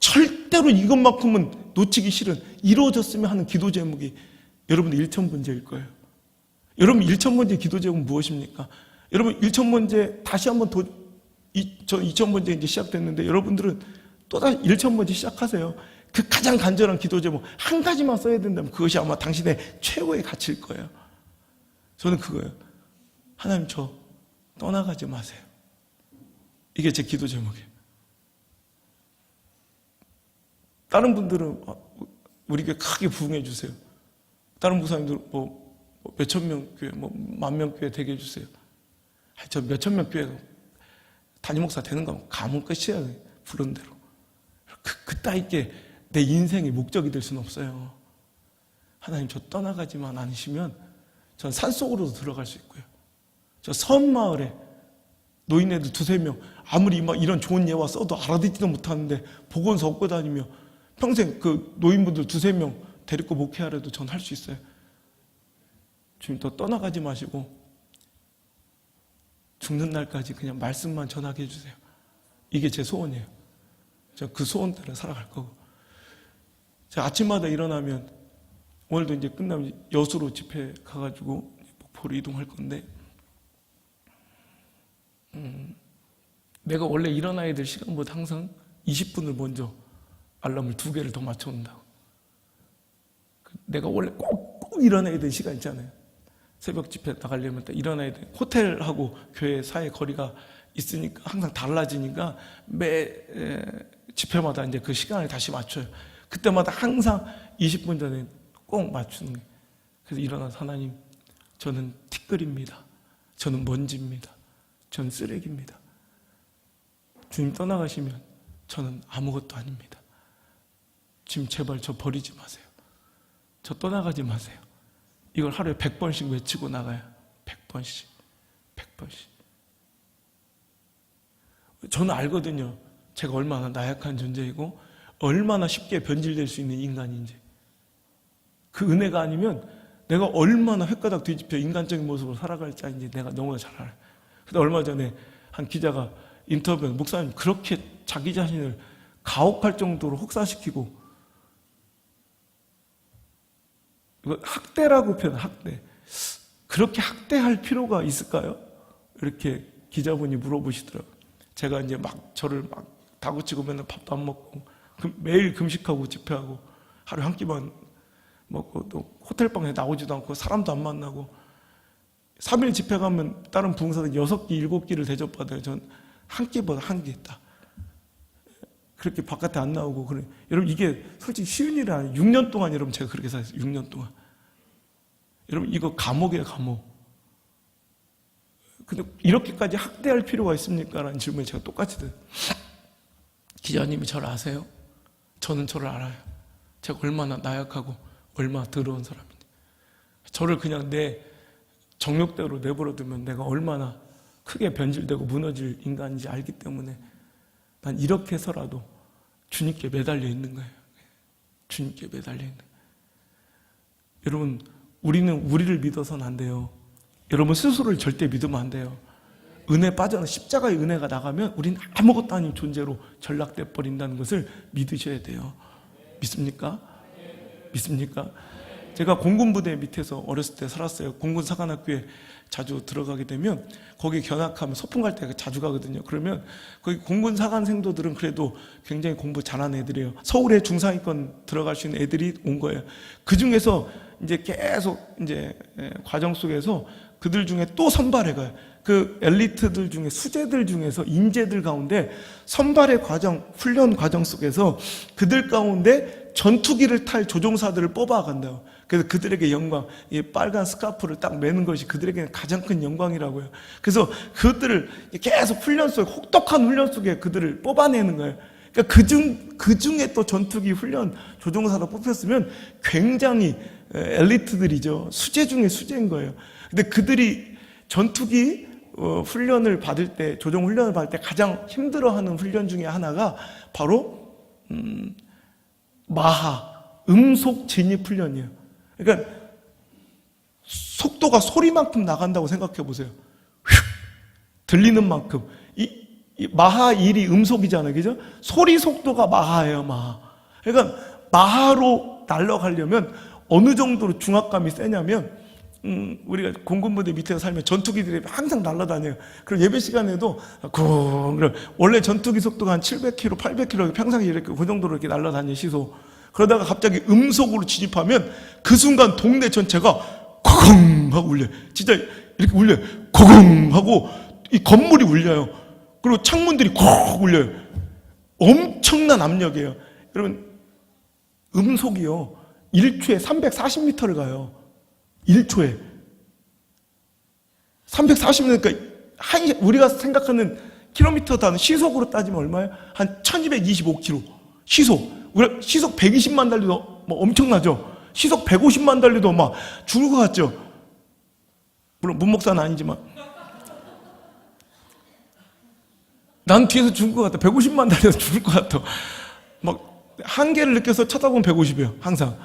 절대로 이것만큼은 놓치기 싫은 이루어졌으면 하는 기도 제목이 여러분의 1000번째일 거예요. 여러분 1000번째 기도 제목은 무엇입니까? 여러분 1000번째 다시 한번 더 저 2000번째 이제 시작됐는데 여러분들은 또다시 1000번째 시작하세요. 그 가장 간절한 기도 제목 한 가지만 써야 된다면 그것이 아마 당신의 최고의 가치일 거예요. 저는 그거예요. 하나님 저 떠나가지 마세요. 이게 제 기도 제목이에요. 다른 분들은 우리 교회 크게 부흥해 주세요. 다른 목사님들 뭐 몇천 명 교회, 뭐 10,000명 교회 되게 해주세요. 저 몇천 명 교회 담임 목사 되는 거 가면 끝이에요. 부른 대로. 그따위게 내 인생의 목적이 될 수는 없어요. 하나님 저 떠나가지만 않으시면 전 산속으로도 들어갈 수 있고요. 저 섬마을에 노인네들 2-3명 아무리 막 이런 좋은 예화 써도 알아듣지도 못하는데 보건소 업고 다니며 평생 그 노인분들 2-3명 데리고 목회하려도 전 할 수 있어요. 주님 또 떠나가지 마시고 죽는 날까지 그냥 말씀만 전하게 해주세요. 이게 제 소원이에요. 저 그 소원대로 살아갈 거고. 제가 아침마다 일어나면 오늘도 이제 끝나면 여수로 집회 가가지고 목포로 이동할 건데 내가 원래 일어나야 될 시간보다 항상 20분을 먼저 알람을 2개를 더 맞춰놓는다고. 내가 원래 꼭 일어나야 될 시간 있잖아요. 새벽 집회 나가려면 딱 일어나야 돼. 호텔하고 교회 사이의 거리가 있으니까 항상 달라지니까 매 집회마다 이제 그 시간을 다시 맞춰요. 그때마다 항상 20분 전에 꼭 맞추는 거예요. 그래서 일어나서 하나님, 저는 티끌입니다. 저는 먼지입니다. 저는 쓰레기입니다. 주님 떠나가시면 저는 아무것도 아닙니다. 주님 제발 저 버리지 마세요. 저 떠나가지 마세요. 이걸 하루에 100번씩 외치고 나가요. 100번씩. 100번씩. 저는 알거든요. 제가 얼마나 나약한 존재이고 얼마나 쉽게 변질될 수 있는 인간인지. 그 은혜가 아니면 내가 얼마나 횟가닥 뒤집혀 인간적인 모습으로 살아갈지 아닌지 내가 너무나 잘 알아요. 근데 얼마 전에 한 기자가 인터뷰에 목사님 그렇게 자기 자신을 가혹할 정도로 혹사시키고, 이거 학대라고 표현, 학대. 그렇게 학대할 필요가 있을까요? 이렇게 기자분이 물어보시더라고요. 제가 이제 막 저를 막 다그치고 맨날 밥도 안 먹고 매일 금식하고 집회하고 하루에 한 끼만 먹고 또 호텔방에 나오지도 않고 사람도 안 만나고 3일 집회 가면 다른 부흥사들 6끼, 7끼를 대접받아요. 전 한 끼보다 한 끼 있다. 그렇게 바깥에 안 나오고 그래. 여러분 이게 솔직히 쉬운 일이 아니에요. 6년 동안 여러분 제가 그렇게 살았어요. 6년 동안. 여러분 이거 감옥이에요, 감옥. 근데 이렇게까지 학대할 필요가 있습니까? 라는 질문을 제가 똑같이 드려요. 기자님이 저를 아세요? 저는 저를 알아요. 제가 얼마나 나약하고 얼마나 더러운 사람인지. 저를 그냥 내 정욕대로 내버려두면 내가 얼마나 크게 변질되고 무너질 인간인지 알기 때문에 난 이렇게 해서라도 주님께 매달려 있는 거예요. 주님께 매달려 있는 거예요. 여러분, 우리는 우리를 믿어서는 안 돼요. 여러분 스스로를 절대 믿으면 안 돼요. 은혜 빠져, 십자가의 은혜가 나가면 우린 아무것도 아닌 존재로 전락돼 버린다는 것을 믿으셔야 돼요. 믿습니까? 믿습니까? 제가 공군부대 밑에서 어렸을 때 살았어요. 공군사관학교에 자주 들어가게 되면 거기 견학하면 소풍 갈 때 자주 가거든요. 그러면 거기 공군사관생도들은 그래도 굉장히 공부 잘하는 애들이에요. 서울에 중상위권 들어갈 수 있는 애들이 온 거예요. 그 중에서 이제 계속 이제 과정 속에서 그들 중에 또 선발해 가요. 그 엘리트들 중에 수재들 중에서 인재들 가운데 선발의 과정, 훈련 과정 속에서 그들 가운데 전투기를 탈 조종사들을 뽑아간다고. 그래서 그들에게 영광, 이 빨간 스카프를 딱 매는 것이 그들에게는 가장 큰 영광이라고요. 그래서 그들을 계속 훈련 속에, 혹독한 훈련 속에 그들을 뽑아내는 거예요. 그러니까 그 중에 또 전투기 훈련 조종사로 뽑혔으면 굉장히 엘리트들이죠. 수재 중에 수재인 거예요. 근데 그들이 전투기 훈련을 받을 때, 조종 훈련을 받을 때 가장 힘들어하는 훈련 중에 하나가 바로 마하, 음속 진입 훈련이에요. 그러니까 속도가 소리만큼 나간다고 생각해 보세요. 휙 들리는 만큼. 이 마하 1이 음속이잖아요, 그죠? 소리 속도가 마하예요, 마하. 그러니까 마하로 날아가려면 어느 정도로 중압감이 세냐면, 우리가 공군부대 밑에서 살면 전투기들이 항상 날아다녀요. 그럼 예배 시간에도 원래 전투기 속도가 한 700km, 800km 평상시에 이렇게 그 정도로 이렇게 날아다녀요, 시속. 그러다가 갑자기 음속으로 진입하면 그 순간 동네 전체가 코공 하고 울려요. 진짜 이렇게 울려요. 코공 하고 이 건물이 울려요. 그리고 창문들이 콕 울려요. 엄청난 압력이에요. 여러분, 음속이요 1초에 340m를 가요. 1초에 340m. 그러니까 우리가 생각하는 킬로미터 단위 시속으로 따지면 얼마예요? 한 1225km 시속. 우리가 시속 120만 달려도 뭐 엄청나죠. 시속 150만 달려도 막 죽을 것 같죠. 물론 문목사는 아니지만 난 뒤에서 죽을 것 같아. 150만 달려도 죽을 것 같아. 막 한계를 느껴서 쳐다보면 150이에요 항상.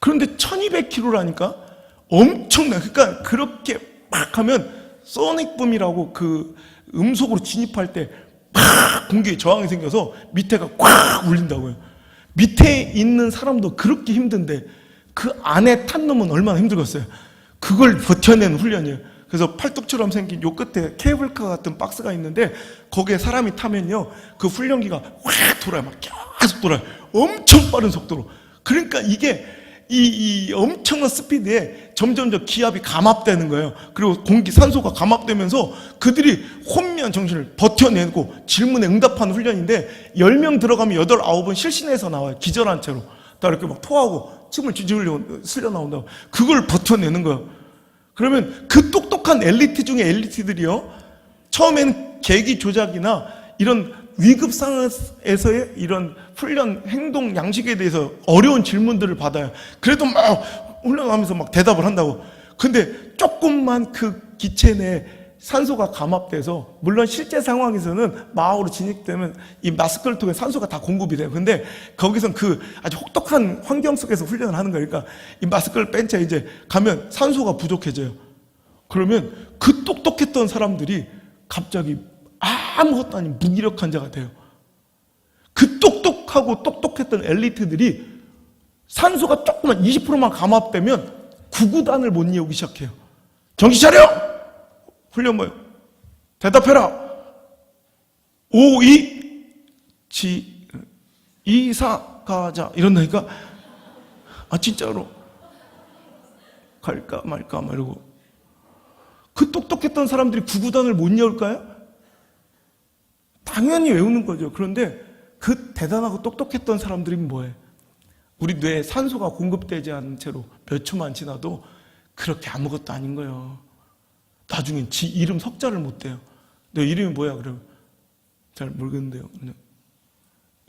그런데 1200km라니까 엄청나. 그러니까 그렇게 막 하면 소닉붐이라고 그 음속으로 진입할 때 막 공기에 저항이 생겨서 밑에가 꽉 울린다고요. 밑에 있는 사람도 그렇게 힘든데 그 안에 탄 놈은 얼마나 힘들겠어요. 그걸 버텨내는 훈련이에요. 그래서 팔뚝처럼 생긴 요 끝에 케이블카 같은 박스가 있는데 거기에 사람이 타면요 그 훈련기가 확 돌아요. 막 계속 돌아요. 엄청 빠른 속도로. 그러니까 이게 이 엄청난 스피드에 점점 기압이 감압되는 거예요. 그리고 산소가 감압되면서 그들이 혼미한 정신을 버텨내고 질문에 응답하는 훈련인데 10명 들어가면 8, 9은 실신해서 나와요. 기절한 채로. 다 이렇게 막 토하고 침을 질질 흘리고 쓸려 나온다고. 그걸 버텨내는 거예요. 그러면 그 똑똑한 엘리트 중에 엘리트들이요. 처음에는 계기 조작이나 이런 위급 상황에서의 이런 훈련 행동 양식에 대해서 어려운 질문들을 받아요. 그래도 막 훈련하면서 막 대답을 한다고. 근데 조금만 그 기체 내 산소가 감압돼서, 물론 실제 상황에서는 마하우로 진입되면 이 마스크를 통해 산소가 다 공급이 돼요. 근데 거기선 그 아주 혹독한 환경 속에서 훈련을 하는 거니까 이 마스크를 뺀 채 이제 가면 산소가 부족해져요. 그러면 그 똑똑했던 사람들이 갑자기 아무것도 아닌 무기력한 자가 돼요. 그 똑똑하고 똑똑했던 엘리트들이 산소가 조금만 20%만 감압되면 구구단을 못 이루기 시작해요. 정신 차려! 훈련 뭐예요? 대답해라! 5, 2, 2, 4 가자 이런다니까. 아 진짜로 갈까 말까 막 이러고. 그 똑똑했던 사람들이 구구단을 못 외울까요? 당연히 외우는 거죠. 그런데 그 대단하고 똑똑했던 사람들이 뭐예요? 우리 뇌에 산소가 공급되지 않은 채로 몇 초만 지나도 그렇게 아무것도 아닌 거예요. 나중엔 지 이름 석자를 못 대요. 너 이름이 뭐야? 그러면 잘 모르겠는데요. 그냥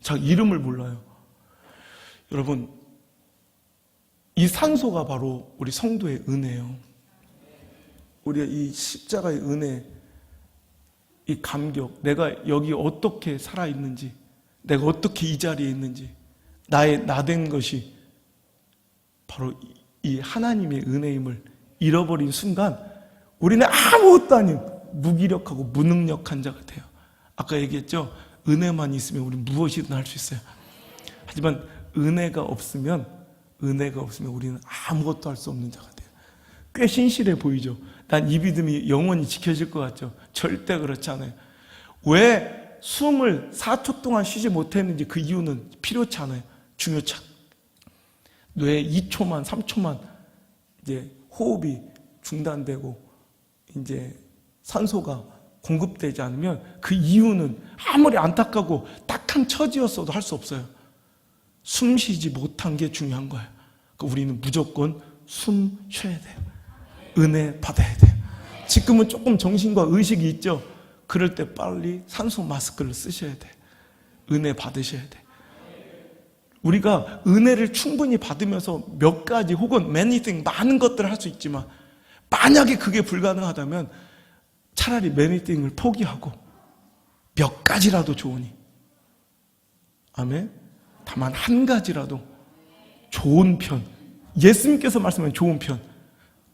자기 이름을 몰라요. 여러분, 이 산소가 바로 우리 성도의 은혜예요. 우리가 이 십자가의 은혜, 이 감격, 내가 여기 어떻게 살아있는지, 내가 어떻게 이 자리에 있는지, 나된 것이 바로 이 하나님의 은혜임을 잃어버린 순간 우리는 아무것도 아닌 무기력하고 무능력한 자가 돼요. 아까 얘기했죠? 은혜만 있으면 우리는 무엇이든 할 수 있어요. 하지만 은혜가 없으면 우리는 아무것도 할 수 없는 자가 돼요. 꽤 신실해 보이죠? 난 이 믿음이 영원히 지켜질 것 같죠? 절대 그렇지 않아요. 왜 숨을 4초 동안 쉬지 못했는지 그 이유는 필요치 않아요. 중요치 않아요. 뇌 2초만 3초만 이제 호흡이 중단되고 이제 산소가 공급되지 않으면 그 이유는 아무리 안타깝고 딱한 처지였어도 할 수 없어요. 숨 쉬지 못한 게 중요한 거예요. 그러니까 우리는 무조건 숨 쉬어야 돼요. 은혜 받아야 돼요. 지금은 조금 정신과 의식이 있죠. 그럴 때 빨리 산소 마스크를 쓰셔야 돼요. 은혜 받으셔야 돼요. 우리가 은혜를 충분히 받으면서 몇 가지 혹은 many things, 많은 것들을 할 수 있지만 만약에 그게 불가능하다면 차라리 many things을 포기하고 몇 가지라도 좋으니, 아멘. 다만 한 가지라도 좋은 편, 예수님께서 말씀하신 좋은 편,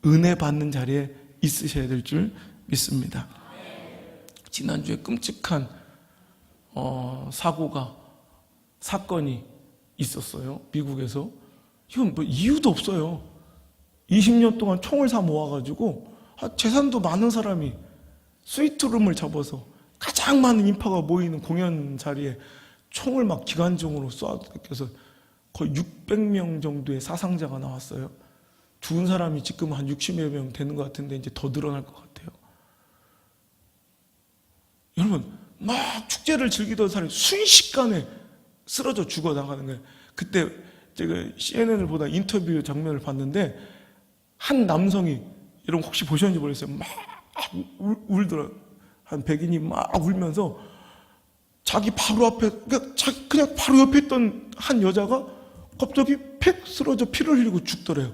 은혜 받는 자리에 있으셔야 될 줄 믿습니다. 지난주에 끔찍한 사건이 있었어요. 미국에서. 이건 뭐 이유도 없어요. 20년 동안 총을 사 모아가지고 재산도 많은 사람이 스위트룸을 잡아서 가장 많은 인파가 모이는 공연 자리에 총을 막 기관총으로 쏴서 거의 600명 정도의 사상자가 나왔어요. 죽은 사람이 지금 한 60여 명 되는 것 같은데 이제 더 늘어날 것 같아요. 여러분, 막 축제를 즐기던 사람이 순식간에 쓰러져 죽어 나가는 거예요. 그때 제가 CNN을 보다 인터뷰 장면을 봤는데 한 남성이, 여러분 혹시 보셨는지 모르겠어요. 막 울더라고요. 한 백인이 막 울면서 자기 바로 앞에, 그냥 바로 옆에 있던 한 여자가 갑자기 팩 쓰러져 피를 흘리고 죽더래요.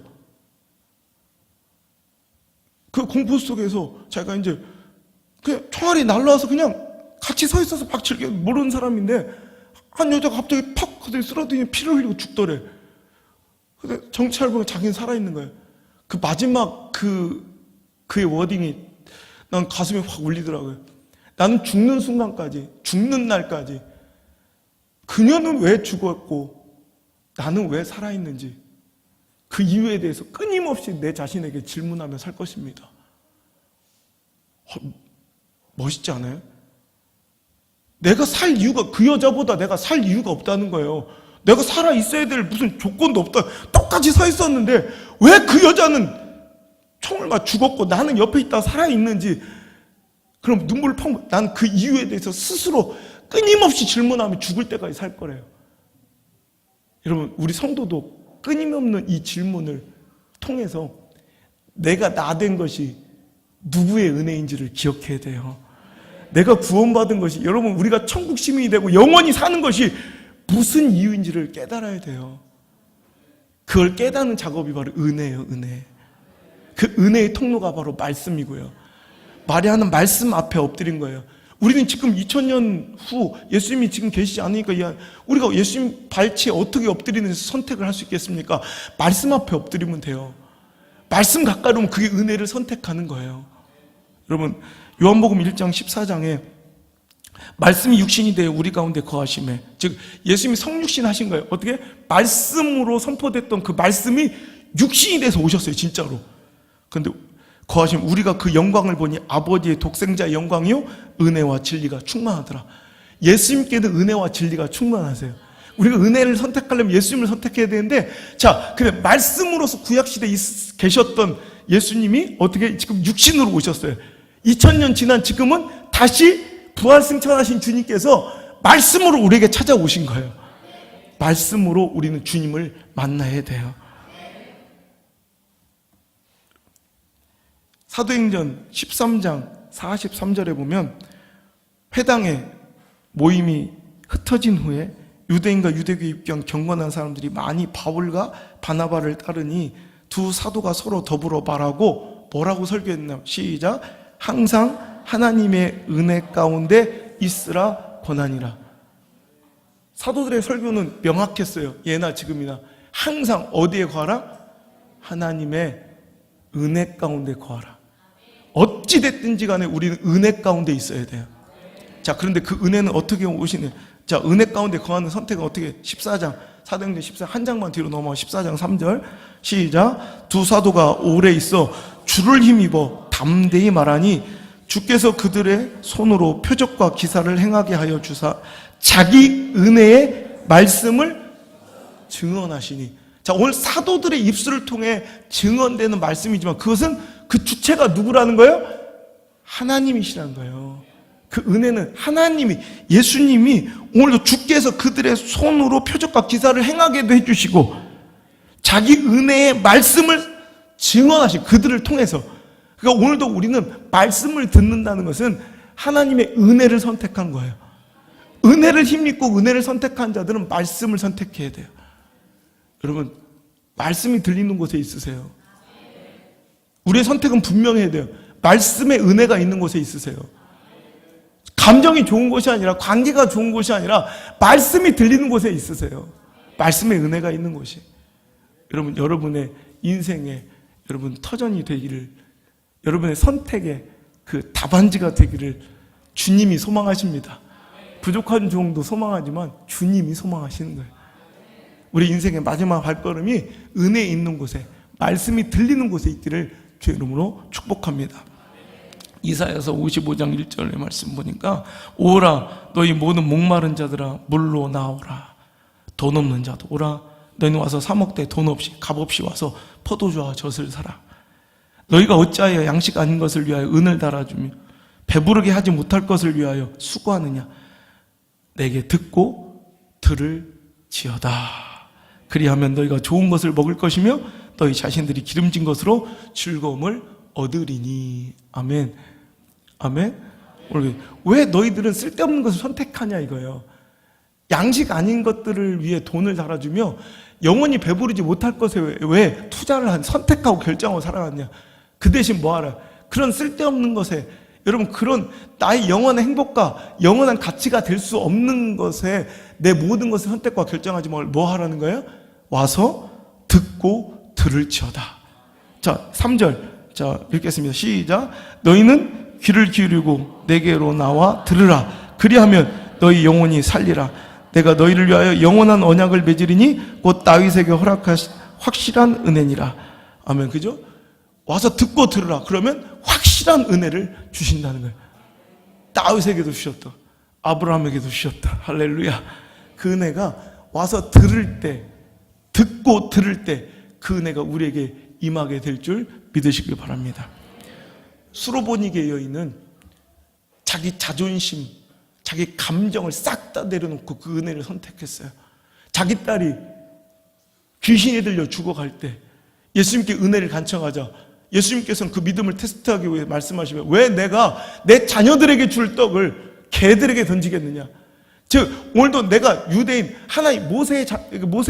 그 공포 속에서 자기가 이제 그냥 총알이 날라와서 그냥 같이 서 있어서 막 즐겨 모르는 사람인데 한 여자가 갑자기 팍 쓰러지니 피를 흘리고 죽더래. 근데 정찰 보면 자기는 살아있는 거예요. 그 마지막 그의 워딩이 난 가슴이 확 울리더라고요. 나는 죽는 순간까지, 죽는 날까지 그녀는 왜 죽었고 나는 왜 살아있는지 그 이유에 대해서 끊임없이 내 자신에게 질문하며 살 것입니다. 멋있지 않아요? 내가 살 이유가, 그 여자보다 내가 살 이유가 없다는 거예요. 내가 살아 있어야 될 무슨 조건도 없다. 똑같이 서 있었는데 왜 그 여자는 총을 맞 죽었고 나는 옆에 있다 살아 있는지, 그럼 눈물을 펑, 난 그 이유에 대해서 스스로 끊임없이 질문하며 죽을 때까지 살 거래요. 여러분, 우리 성도도 끊임없는 이 질문을 통해서 내가 나 된 것이 누구의 은혜인지를 기억해야 돼요. 내가 구원받은 것이, 여러분, 우리가 천국 시민이 되고 영원히 사는 것이 무슨 이유인지를 깨달아야 돼요. 그걸 깨닫는 작업이 바로 은혜예요, 은혜. 그 은혜의 통로가 바로 말씀이고요. 마리아는 말씀 앞에 엎드린 거예요. 우리는 지금 2000년 후 예수님이 지금 계시지 않으니까 우리가 예수님 발치에 어떻게 엎드리는 선택을 할 수 있겠습니까? 말씀 앞에 엎드리면 돼요. 말씀 가까이 오면 그게 은혜를 선택하는 거예요. 여러분, 요한복음 1장 14장에 말씀이 육신이 되어 우리 가운데 거하심에, 즉 예수님이 성육신 하신 거예요. 어떻게? 말씀으로 선포됐던 그 말씀이 육신이 돼서 오셨어요. 진짜로. 그런데 거하심, 우리가 그 영광을 보니 아버지의 독생자의 영광이요 은혜와 진리가 충만하더라. 예수님께는 은혜와 진리가 충만하세요. 우리가 은혜를 선택하려면 예수님을 선택해야 되는데, 자, 근데 말씀으로서 구약시대에 계셨던 예수님이 어떻게 지금 육신으로 오셨어요. 2000년 지난 지금은 다시 부활승천하신 주님께서 말씀으로 우리에게 찾아오신 거예요. 말씀으로 우리는 주님을 만나야 돼요. 사도행전 13장 43절에 보면 회당에 모임이 흩어진 후에 유대인과 유대교 입경 경건한 사람들이 많이 바울과 바나바를 따르니 두 사도가 서로 더불어 말하고 뭐라고 설교했나? 시작. 항상 하나님의 은혜 가운데 있으라 권하니라. 사도들의 설교는 명확했어요. 예나 지금이나. 항상 어디에 거하라? 하나님의 은혜 가운데 거하라. 어찌 됐든지 간에 우리는 은혜 가운데 있어야 돼요. 자, 그런데 그 은혜는 어떻게 오시냐? 자, 은혜 가운데 거하는 선택은 어떻게? 14장, 사도행전 14, 한 장만 뒤로 넘어가. 14장 3절 시작. 두 사도가 오래 있어 주를 힘입어 담대히 말하니 주께서 그들의 손으로 표적과 기사를 행하게 하여 주사 자기 은혜의 말씀을 증언하시니. 자, 오늘 사도들의 입술을 통해 증언되는 말씀이지만 그것은 그 주체가 누구라는 거예요? 하나님이시라는 거예요. 그 은혜는 하나님이, 예수님이 오늘도 주께서 그들의 손으로 표적과 기사를 행하게도 해주시고 자기 은혜의 말씀을 증언하시고 그들을 통해서. 그러니까 오늘도 우리는 말씀을 듣는다는 것은 하나님의 은혜를 선택한 거예요. 은혜를 힘입고 은혜를 선택한 자들은 말씀을 선택해야 돼요. 여러분, 말씀이 들리는 곳에 있으세요. 우리의 선택은 분명해야 돼요. 말씀의 은혜가 있는 곳에 있으세요. 감정이 좋은 곳이 아니라, 관계가 좋은 곳이 아니라 말씀이 들리는 곳에 있으세요. 말씀의 은혜가 있는 곳이. 여러분, 여러분의 인생에 여러분 터전이 되기를, 여러분의 선택의 그 답안지가 되기를 주님이 소망하십니다. 부족한 종도 소망하지만 주님이 소망하시는 거예요. 우리 인생의 마지막 발걸음이 은혜 있는 곳에, 말씀이 들리는 곳에 있기를 주의 이름으로 축복합니다. 이사야서 55장 1절의 말씀 보니까 오라 너희 모든 목마른 자들아 물로 나오라. 돈 없는 자도 오라. 너희는 와서 사 먹되 돈 없이 값 없이 와서 포도주와 젖을 사라. 너희가 어찌하여 양식 아닌 것을 위하여 은을 달아주며 배부르게 하지 못할 것을 위하여 수고하느냐. 내게 듣고 들을지어다. 그리하면 너희가 좋은 것을 먹을 것이며 너희 자신들이 기름진 것으로 즐거움을 얻으리니. 아멘. 아멘. 왜 너희들은 쓸데없는 것을 선택하냐 이거예요. 양식 아닌 것들을 위해 돈을 달아주며 영원히 배부르지 못할 것에 왜 투자를 선택하고 결정하고 살아갔냐. 그 대신 뭐하라. 그런 쓸데없는 것에, 여러분, 그런 나의 영원한 행복과 영원한 가치가 될 수 없는 것에 내 모든 것을 선택과 결정하지 말고 뭐 하라는 거예요? 와서 듣고 들을지어다. 자, 3절. 자, 읽겠습니다. 시작. 너희는 귀를 기울이고 내게로 나와 들으라. 그리하면 너희 영혼이 살리라. 내가 너희를 위하여 영원한 언약을 맺으리니 곧 다윗에게 허락하신 확실한 은혜니라. 아멘. 그죠? 와서 듣고 들으라. 그러면 확실한 은혜를 주신다는 거예요. 다윗에게도 주셨다. 아브라함에게도 주셨다. 할렐루야. 그 은혜가 와서 들을 때, 듣고 들을 때 그 은혜가 우리에게 임하게 될 줄 믿으시길 바랍니다. 수로보니게 여인은 자기 자존심, 자기 감정을 싹 다 내려놓고 그 은혜를 선택했어요. 자기 딸이 귀신이 들려 죽어갈 때 예수님께 은혜를 간청하자 예수님께서는 그 믿음을 테스트하기 위해 말씀하시면 왜 내가 내 자녀들에게 줄 떡을 개들에게 던지겠느냐. 즉 오늘도 내가 유대인 하나님 모세의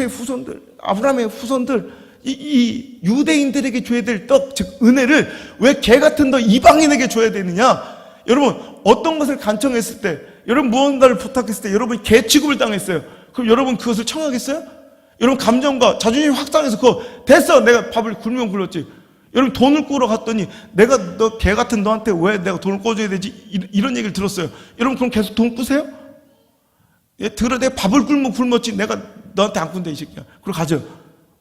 후손들, 아브라함의 후손들, 이 유대인들에게 줘야 될 떡, 즉 은혜를 왜 개 같은 너 이방인에게 줘야 되느냐? 여러분, 어떤 것을 간청했을 때, 여러분 무언가를 부탁했을 때 여러분이 개 취급을 당했어요. 그럼 여러분 그것을 청하겠어요? 여러분 감정과 자존심이 확 상해서 그거 됐어, 내가 밥을 굶으면 굶었지. 여러분 돈을 꾸러 갔더니 내가 너 개 같은 너한테 왜 내가 돈을 꿔줘야 되지? 이런 얘기를 들었어요. 여러분 그럼 계속 돈 꾸세요? 예, 내가 밥을 굶었지 내가 너한테 안 꾼다 이 새끼야. 그리고 가죠.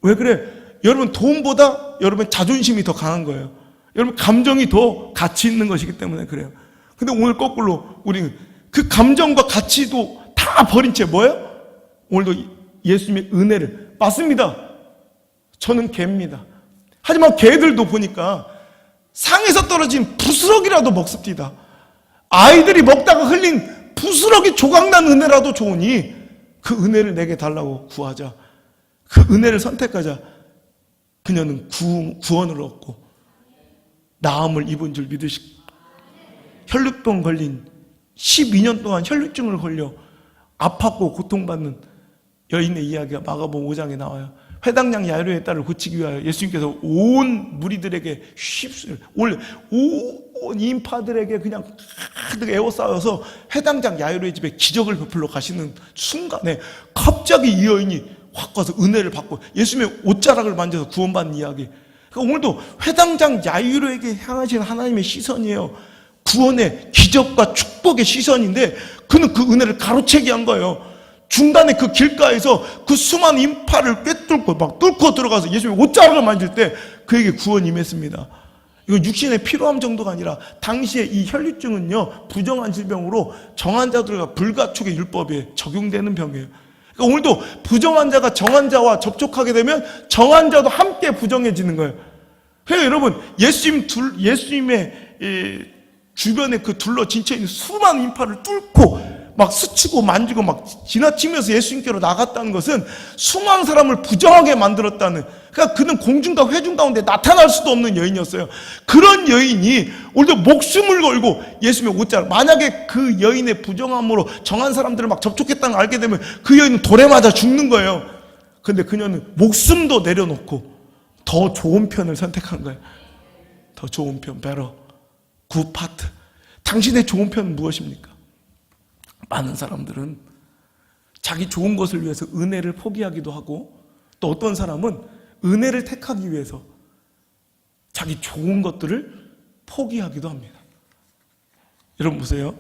왜 그래? 여러분 돈보다 여러분 자존심이 더 강한 거예요. 여러분 감정이 더 가치 있는 것이기 때문에 그래요. 근데 오늘 거꾸로 우리는 그 감정과 가치도 다 버린 채 뭐예요? 오늘도 예수님의 은혜를 맞습니다. 저는 개입니다. 하지만 개들도 보니까 상에서 떨어진 부스러기라도 먹습니다. 아이들이 먹다가 흘린 부스러기 조각난 은혜라도 좋으니 그 은혜를 내게 달라고 구하자. 그 은혜를 선택하자. 그녀는 구원을 얻고 나음을 입은 줄 믿으시. 혈루병 걸린 12년 동안 혈루증을 걸려 아팠고 고통받는 여인의 이야기가 마가복음 5장에 나와요. 회당장 야이로의 딸을 고치기 위하여 예수님께서 온 무리들에게 휩쓸 온 인파들에게 그냥 가득 에워싸여서 회당장 야이로의 집에 기적을 베풀러 가시는 순간에 갑자기 이 여인이 확 가서 은혜를 받고 예수님의 옷자락을 만져서 구원받는 이야기. 그러니까 오늘도 회당장 야이로에게 향하신 하나님의 시선이에요. 구원의 기적과 축복의 시선인데 그는 그 은혜를 가로채기 한 거예요. 중간에 그 길가에서 그 수많은 인파를 꿰뚫고 막 뚫고 들어가서 예수님의 옷자락을 만질 때 그에게 구원이 임했습니다. 이건 육신의 피로함 정도가 아니라 당시에 이 혈류증은요 부정한 질병으로 정환자들과 불가촉의 율법에 적용되는 병이에요. 그러니까 오늘도 부정환자가 정환자와 접촉하게 되면 정환자도 함께 부정해지는 거예요. 그러니까 여러분 예수님의 주변에 그 둘러 진쳐 있는 수많은 인파를 뚫고 막 스치고 만지고 막 지나치면서 예수님께로 나갔다는 것은 수많은 사람을 부정하게 만들었다는, 그러니까 그는 공중과 회중 가운데 나타날 수도 없는 여인이었어요. 그런 여인이 오늘도 목숨을 걸고 예수님의 옷자락, 만약에 그 여인의 부정함으로 정한 사람들을 막 접촉했다는 걸 알게 되면 그 여인은 돌에 맞아 죽는 거예요. 근데 그녀는 목숨도 내려놓고 더 좋은 편을 선택한 거예요. 더 좋은 편, better, good part. 당신의 좋은 편은 무엇입니까? 많은 사람들은 자기 좋은 것을 위해서 은혜를 포기하기도 하고, 또 어떤 사람은 은혜를 택하기 위해서 자기 좋은 것들을 포기하기도 합니다. 여러분 보세요.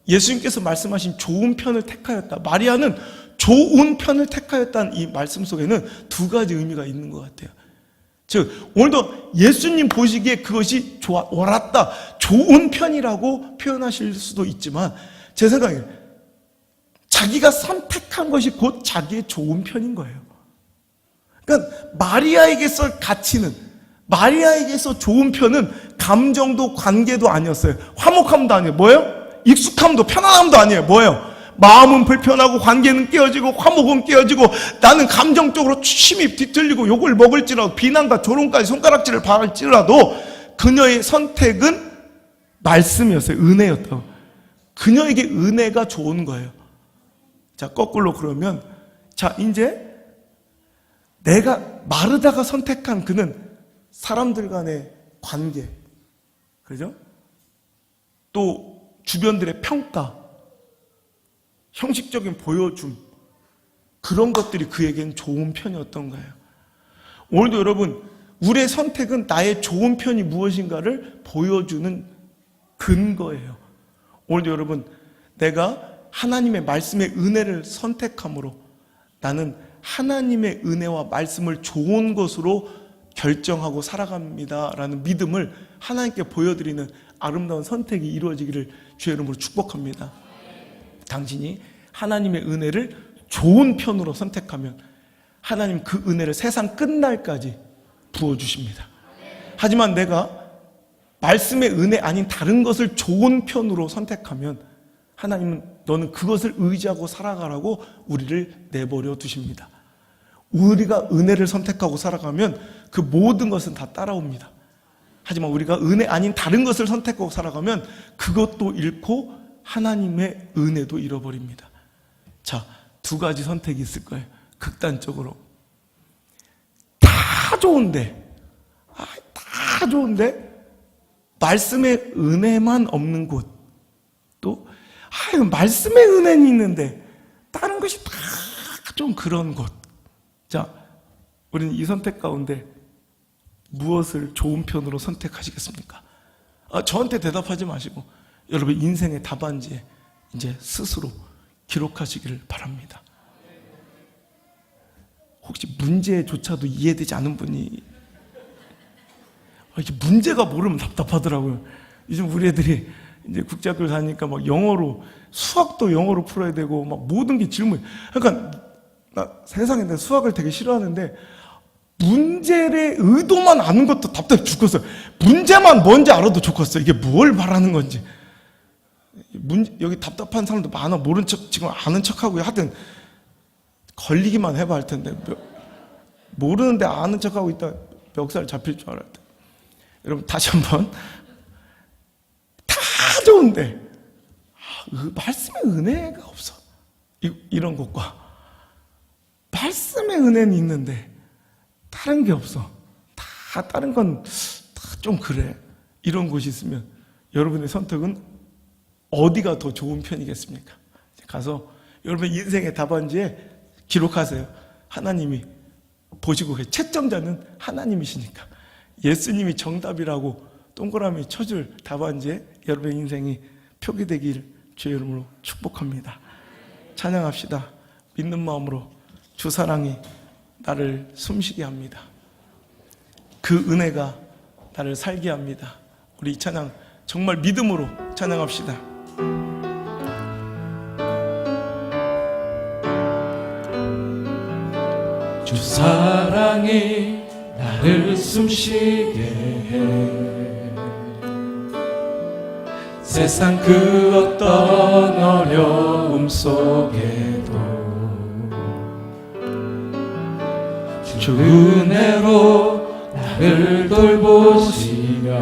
예수님께서 말씀하신 좋은 편을 택하였다. 마리아는 좋은 편을 택하였다는 이 말씀 속에는 두 가지 의미가 있는 것 같아요. 즉 오늘도 예수님 보시기에 그것이 옳았다, 좋은 편이라고 표현하실 수도 있지만, 제 생각에 자기가 선택한 것이 곧 자기의 좋은 편인 거예요. 그러니까 마리아에게서 가치는, 마리아에게서 좋은 편은 감정도 관계도 아니었어요. 화목함도 아니에요. 뭐예요? 익숙함도 편안함도 아니에요. 뭐예요? 마음은 불편하고 관계는 깨어지고 화목은 깨어지고 나는 감정적으로 힘이 뒤틀리고 욕을 먹을지라도 비난과 조롱까지 손가락질을 받을지라도 그녀의 선택은 말씀이었어요. 은혜였다고. 그녀에게 은혜가 좋은 거예요. 자, 거꾸로 그러면, 자, 이제 내가 마르다가 선택한 그는 사람들 간의 관계, 그죠? 또 주변들의 평가, 형식적인 보여줌, 그런 것들이 그에겐 좋은 편이었던 거예요. 오늘도 여러분, 우리의 선택은 나의 좋은 편이 무엇인가를 보여주는 근거예요. 오늘도 여러분, 내가 하나님의 말씀의 은혜를 선택함으로 나는 하나님의 은혜와 말씀을 좋은 것으로 결정하고 살아갑니다라는 믿음을 하나님께 보여드리는 아름다운 선택이 이루어지기를 주의 이름으로 축복합니다. 당신이 하나님의 은혜를 좋은 편으로 선택하면 하나님 그 은혜를 세상 끝날까지 부어주십니다. 하지만 내가 말씀의 은혜 아닌 다른 것을 좋은 편으로 선택하면 하나님은 너는 그것을 의지하고 살아가라고 우리를 내버려 두십니다. 우리가 은혜를 선택하고 살아가면 그 모든 것은 다 따라옵니다. 하지만 우리가 은혜 아닌 다른 것을 선택하고 살아가면 그것도 잃고 하나님의 은혜도 잃어버립니다. 자, 두 가지 선택이 있을 거예요. 극단적으로 다 좋은데, 다 좋은데 말씀의 은혜만 없는 곳, 또 말씀의 은혜는 있는데 다른 것이 다 좀 그런 곳. 자, 우리는 이 선택 가운데 무엇을 좋은 편으로 선택하시겠습니까? 저한테 대답하지 마시고 여러분 인생의 답안지에 이제 스스로 기록하시기를 바랍니다. 혹시 문제조차도 이해되지 않은 분이, 이렇게 문제가 모르면 답답하더라고요. 요즘 우리 애들이 이제 국제학교를 다니니까 막 영어로, 수학도 영어로 풀어야 되고 막 모든 게 질문. 그러니까 나 세상에 내가 수학을 되게 싫어하는데 문제의 의도만 아는 것도 답답해 죽겠어요. 문제만 뭔지 알아도 좋겠어요. 이게 뭘 말하는 건지. 여기 답답한 사람도 많아. 모른 척 지금 아는 척하고 하여튼 걸리기만 해봐 할 텐데 모르는데 아는 척하고 있다 멱살 잡힐 줄 알아야 돼. 여러분 다시 한번, 다 좋은데 말씀의 은혜가 없어. 이런 것과 말씀의 은혜는 있는데 다른 게 없어. 다 다른 건 다 좀 그래. 이런 곳이 있으면 여러분의 선택은 어디가 더 좋은 편이겠습니까? 가서 여러분 인생의 답안지에 기록하세요. 하나님이 보시고 채점자는 하나님이시니까 예수님이 정답이라고 동그라미 쳐줄 답안지에 여러분의 인생이 표기되길 주의 이름으로 축복합니다. 찬양합시다. 믿는 마음으로 주 사랑이 나를 숨쉬게 합니다. 그 은혜가 나를 살게 합니다. 우리 이 찬양 정말 믿음으로 찬양합시다. 주 사랑이 나를 숨쉬게 해. 세상 그 어떤 어려움 속에도 주 은혜로 나를 돌보시며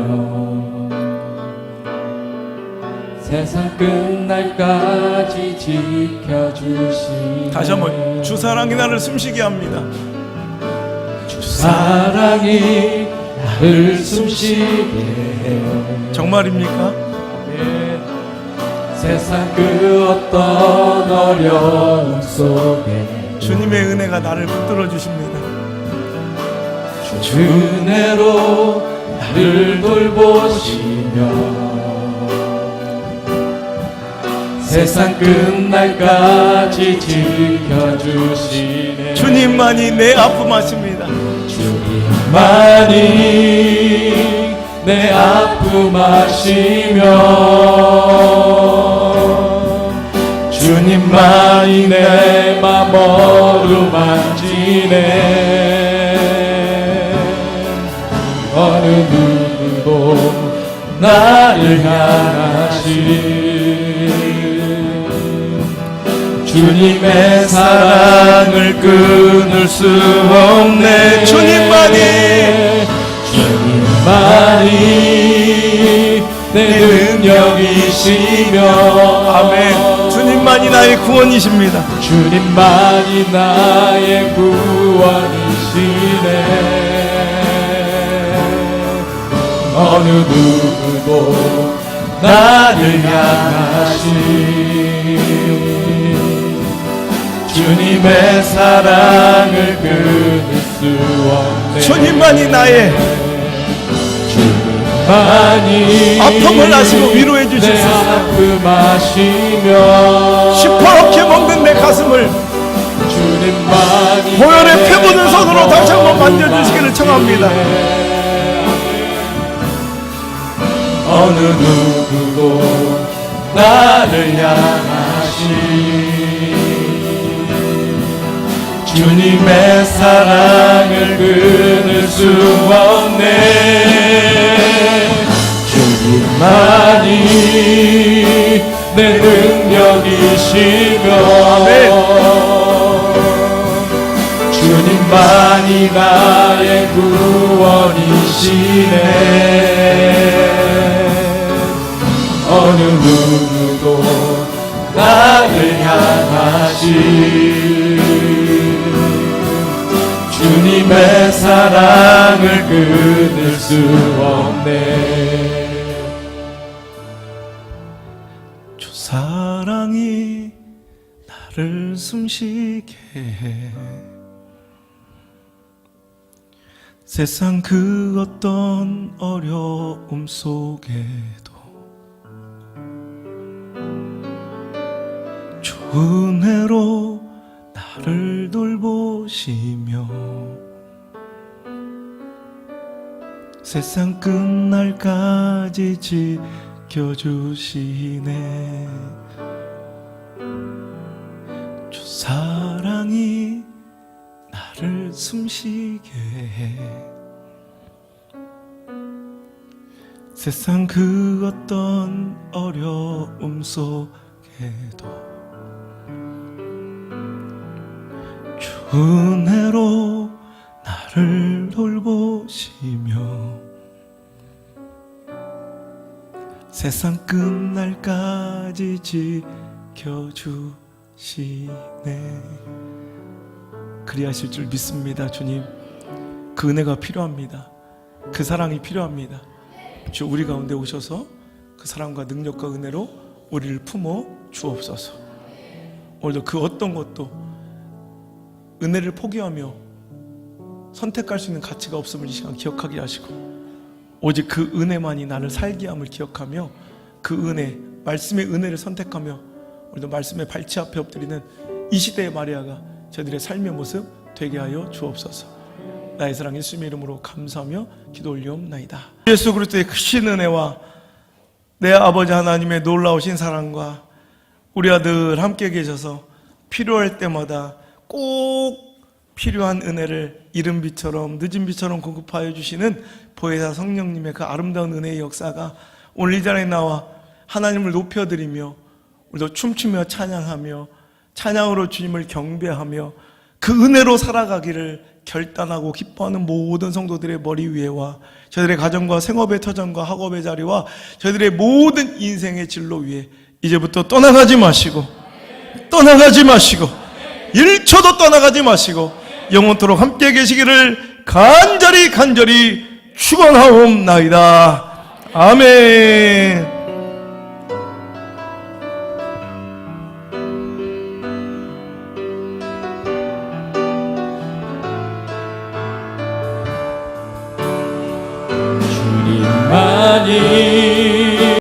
세상 끝날까지 지켜주시네. 다시 한번 주 사랑이 나를 숨쉬게 합니다. 주 사랑이 나를 숨쉬게 해. 정말입니까? 세상 그 어떤 어려움 속에 주님의 은혜가 나를 붙들어 주십니다. 주 은혜로 나를 돌보시며 세상 끝날까지 지켜주시네. 주님만이 내 아픔 아십니다. 주님만이 내 아픔 아시며 주님만이 내 맘 어루만지네. 어느 누구도 나를 향하신 주님의 사랑을 끊을 수 없네. 주님만이 내 능력이시며 아멘. 주님만이 나의 구원이십니다. 주님만이 나의 구원이시네. 어느 누구도 나를 향하신 주님의 사랑을 끊을 수 없네. 주님만이 나의 주님만이 아픔을 아시고 위로해 내 주시소서. 아픔 아시며 시퍼렇게 먹는 내 가슴을 주님만이 보혈의 피 묻은 손으로 다시 한번 만져주시기를 청합니다. 어느 누구도 나를 향하신 주님의 사랑을 끊을 수 없네. 주님만이 내 능력이시며 주님만이 나의 구원이시네. 어느 누구도 나를 향하신 주님 주님의 사랑을 끊을 수 없네. 주 사랑이 나를 숨쉬게 해. 세상 그 어떤 어려움 속에도 주 은혜로 나를 돌보시며 세상 끝날까지 지켜주시네. 주 사랑이 나를 숨쉬게 해. 세상 그 어떤 어려움 속에도 주 은혜로 나를 돌보시며 세상 끝날까지 지켜주시네. 그리하실 줄 믿습니다. 주님, 그 은혜가 필요합니다. 그 사랑이 필요합니다. 주 우리 가운데 오셔서 그 사랑과 능력과 은혜로 우리를 품어 주옵소서. 오늘도 그 어떤 것도 은혜를 포기하며 선택할 수 있는 가치가 없음을 이 시간 기억하게 하시고, 오직 그 은혜만이 나를 살게 함을 기억하며 그 은혜, 말씀의 은혜를 선택하며 오늘도 말씀의 발치 앞에 엎드리는 이 시대의 마리아가 저희들의 삶의 모습 되게 하여 주옵소서. 나의 사랑 예수님의 이름으로 감사하며 기도 올리옵나이다. 예수 그리스도의 크신 은혜와 내 아버지 하나님의 놀라우신 사랑과 우리 아들 함께 계셔서 필요할 때마다 꼭 필요한 은혜를 이른 비처럼 늦은 비처럼 공급하여 주시는 보혜사 성령님의 그 아름다운 은혜의 역사가 오늘 이 자리에 나와 하나님을 높여드리며 우리도 춤추며 찬양하며 찬양으로 주님을 경배하며 그 은혜로 살아가기를 결단하고 기뻐하는 모든 성도들의 머리 위에와 저희들의 가정과 생업의 터전과 학업의 자리와 저희들의 모든 인생의 진로 위에 이제부터 떠나가지 마시고 1초도 떠나가지 마시고 영원토록 함께 계시기를 간절히 축원하옵나이다. 아멘.